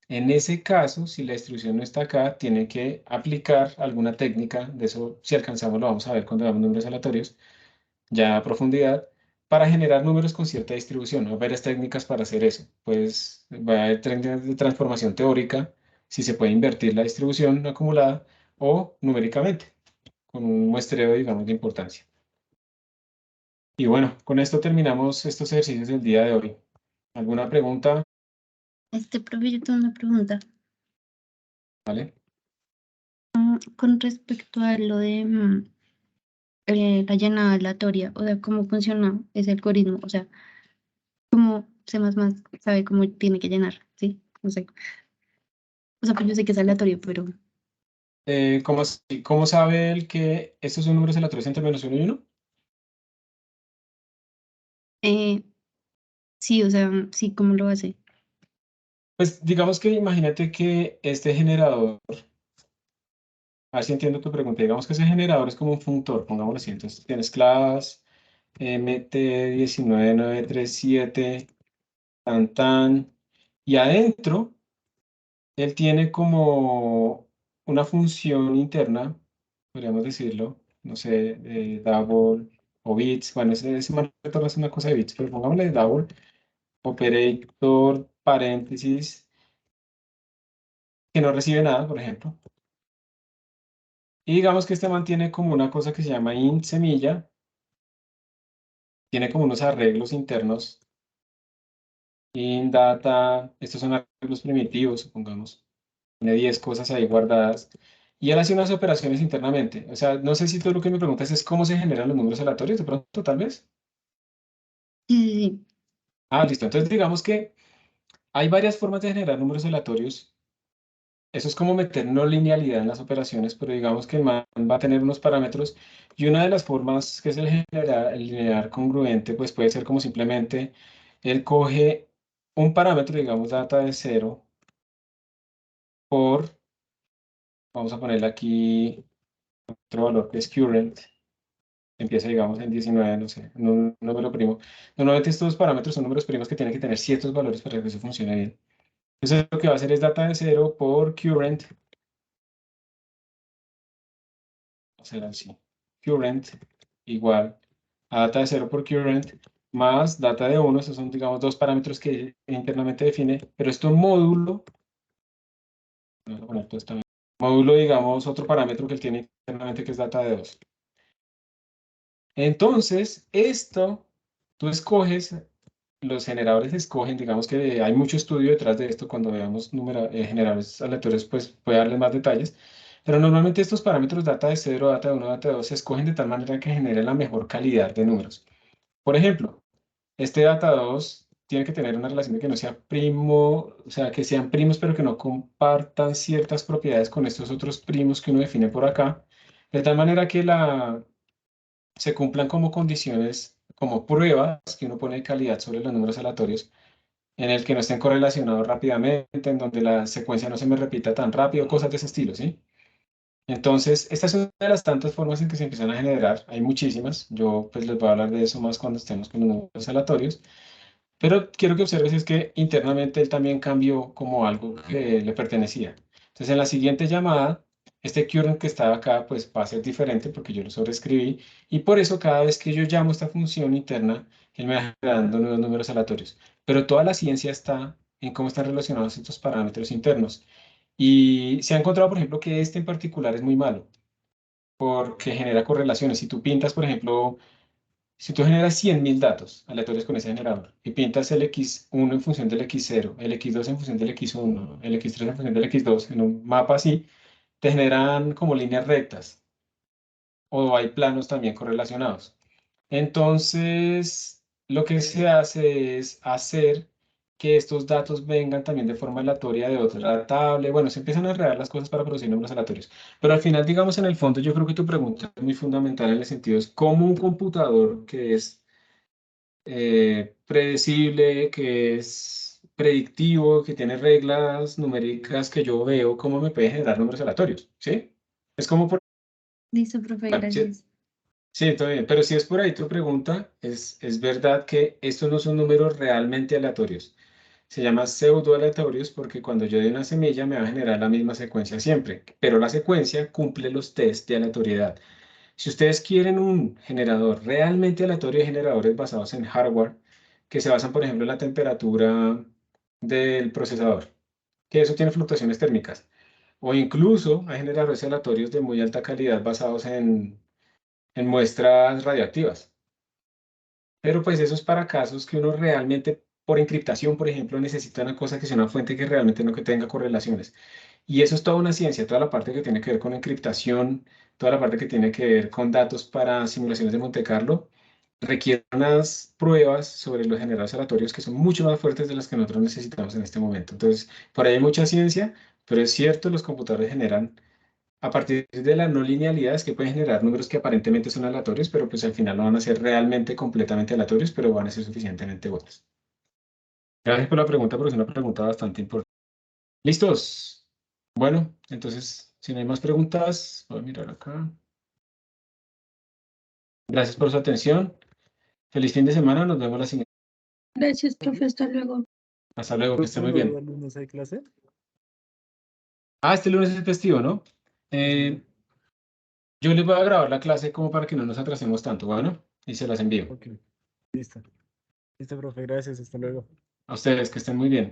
En ese caso, si la distribución no está acá, tiene que aplicar alguna técnica, de eso si alcanzamos lo vamos a ver cuando damos números aleatorios, ya a profundidad, para generar números con cierta distribución. Hay varias técnicas para hacer eso. Pues va a haber técnicas de transformación teórica, si se puede invertir la distribución acumulada o numéricamente, con un muestreo, digamos, de importancia. Y bueno, con esto terminamos estos ejercicios del día de hoy. ¿Alguna pregunta?
Profe, yo tengo una pregunta.
¿Vale?
Con respecto a lo de la llenada aleatoria, o sea, cómo funciona ese algoritmo, o sea, cómo C++ sabe cómo tiene que llenar, ¿sí? No sé. O sea, pues yo sé que es aleatorio, pero
¿Cómo sabe él que estos son números aleatorios entre -1 y 1?
sí, o sea, sí, ¿cómo lo hace?
Pues digamos que imagínate que este generador, a ver si entiendo tu pregunta, digamos que ese generador es como un funtor, pongámoslo así. Entonces tienes class MT19937 Tan, tan. Y adentro, él tiene como una función interna, podríamos decirlo, no sé, double o bits. Bueno, ese retorno es una cosa de bits, pero pongámosle double, operator, paréntesis, que no recibe nada, por ejemplo. Y digamos que este mantiene como una cosa que se llama int semilla, tiene como unos arreglos internos, int data, estos son arreglos primitivos, supongamos, tiene 10 cosas ahí guardadas, y él hace unas operaciones internamente. O sea, no sé si tú lo que me preguntas es cómo se generan los números aleatorios, de pronto, tal vez.
Sí,
Ah, listo. Entonces digamos que hay varias formas de generar números aleatorios. Eso es como meter no linealidad en las operaciones, pero digamos que el man va a tener unos parámetros y una de las formas que es el lineal congruente, pues puede ser como simplemente él coge un parámetro, digamos data de 0 por, vamos a ponerle aquí otro valor que es current, empieza digamos en 19, no sé, en un número primo. Normalmente estos parámetros son números primos que tienen que tener ciertos valores para que eso funcione bien. Entonces lo que va a hacer es data de 0 por current, será así, current igual a data de 0 por current más data de 1, esos son, digamos, dos parámetros que internamente define, pero esto módulo, vamos a poner todo esto, módulo, digamos, otro parámetro que él tiene internamente que es data de 2. Entonces, esto, tú escoges, los generadores escogen, digamos que hay mucho estudio detrás de esto, cuando veamos generadores aleatorios, pues puede darles más detalles, pero normalmente estos parámetros data de 0, data de 1, data de 2 se escogen de tal manera que genere la mejor calidad de números. Por ejemplo, este data 2 tiene que tener una relación de que no sea primo, o sea, que sean primos, pero que no compartan ciertas propiedades con estos otros primos que uno define por acá, de tal manera que se cumplan como condiciones, como pruebas que uno pone de calidad sobre los números aleatorios, en el que no estén correlacionados rápidamente, en donde la secuencia no se me repita tan rápido, cosas de ese estilo, ¿sí? Entonces, esta es una de las tantas formas en que se empiezan a generar. Hay muchísimas. Yo pues les voy a hablar de eso más cuando estemos con los números aleatorios. Pero quiero que observes es que internamente él también cambió como algo que le pertenecía. Entonces, en la siguiente llamada, este current que estaba acá pues va a ser diferente porque yo lo sobreescribí. Y por eso cada vez que yo llamo esta función interna, él me va generando nuevos números aleatorios. Pero toda la ciencia está en cómo están relacionados estos parámetros internos. Y se ha encontrado, por ejemplo, que este en particular es muy malo porque genera correlaciones. Si tú pintas, por ejemplo, si tú generas 100.000 datos aleatorios con ese generador y pintas el X1 en función del X0, el X2 en función del X1, el X3 en función del X2, en un mapa así, te generan como líneas rectas o hay planos también correlacionados. Entonces, lo que se hace es hacer que estos datos vengan también de forma aleatoria de otra tabla. Bueno, se empiezan a enredar las cosas para producir números aleatorios. Pero al final, digamos, en el fondo, yo creo que tu pregunta es muy fundamental en el sentido es cómo un computador que es predecible, que es predictivo, que tiene reglas numéricas que yo veo, cómo me puede generar números aleatorios, ¿sí? Es como por...
listo, profe,
Bueno, sí,
gracias.
sí, todo bien. Pero si es por ahí tu pregunta, es verdad que estos no son números realmente aleatorios. Se llama pseudo aleatorios porque cuando yo doy una semilla me va a generar la misma secuencia siempre, pero la secuencia cumple los test de aleatoriedad. Si ustedes quieren un generador realmente aleatorio, hay generadores basados en hardware que se basan, por ejemplo, en la temperatura del procesador, que eso tiene fluctuaciones térmicas. O incluso hay generadores aleatorios de muy alta calidad basados en muestras radioactivas. Pero pues eso es para casos que uno realmente, por encriptación, por ejemplo, necesita una cosa que sea una fuente que realmente no que tenga correlaciones. Y eso es toda una ciencia, toda la parte que tiene que ver con encriptación, toda la parte que tiene que ver con datos para simulaciones de Monte Carlo, requiere unas pruebas sobre los generadores aleatorios que son mucho más fuertes de las que nosotros necesitamos en este momento. Entonces, por ahí hay mucha ciencia, pero es cierto, los computadores generan a partir de la no linealidad es que pueden generar números que aparentemente son aleatorios, pero pues al final no van a ser realmente completamente aleatorios, pero van a ser suficientemente buenos. Gracias por la pregunta, porque es una pregunta bastante importante. ¿Listos? Bueno, entonces, si no hay más preguntas, voy a mirar acá. Gracias por su atención. Feliz fin de semana. Nos vemos la siguiente.
Gracias, profe. Hasta luego.
Hasta luego, que esté muy
¿Cuándo
bien.
el lunes hay clase?
Ah, este lunes es festivo, ¿no? Yo les voy a grabar la clase como para que no nos atrasemos tanto, bueno, y se las envío.
Ok, listo. Listo, profe, gracias, hasta luego.
A ustedes, que estén muy bien.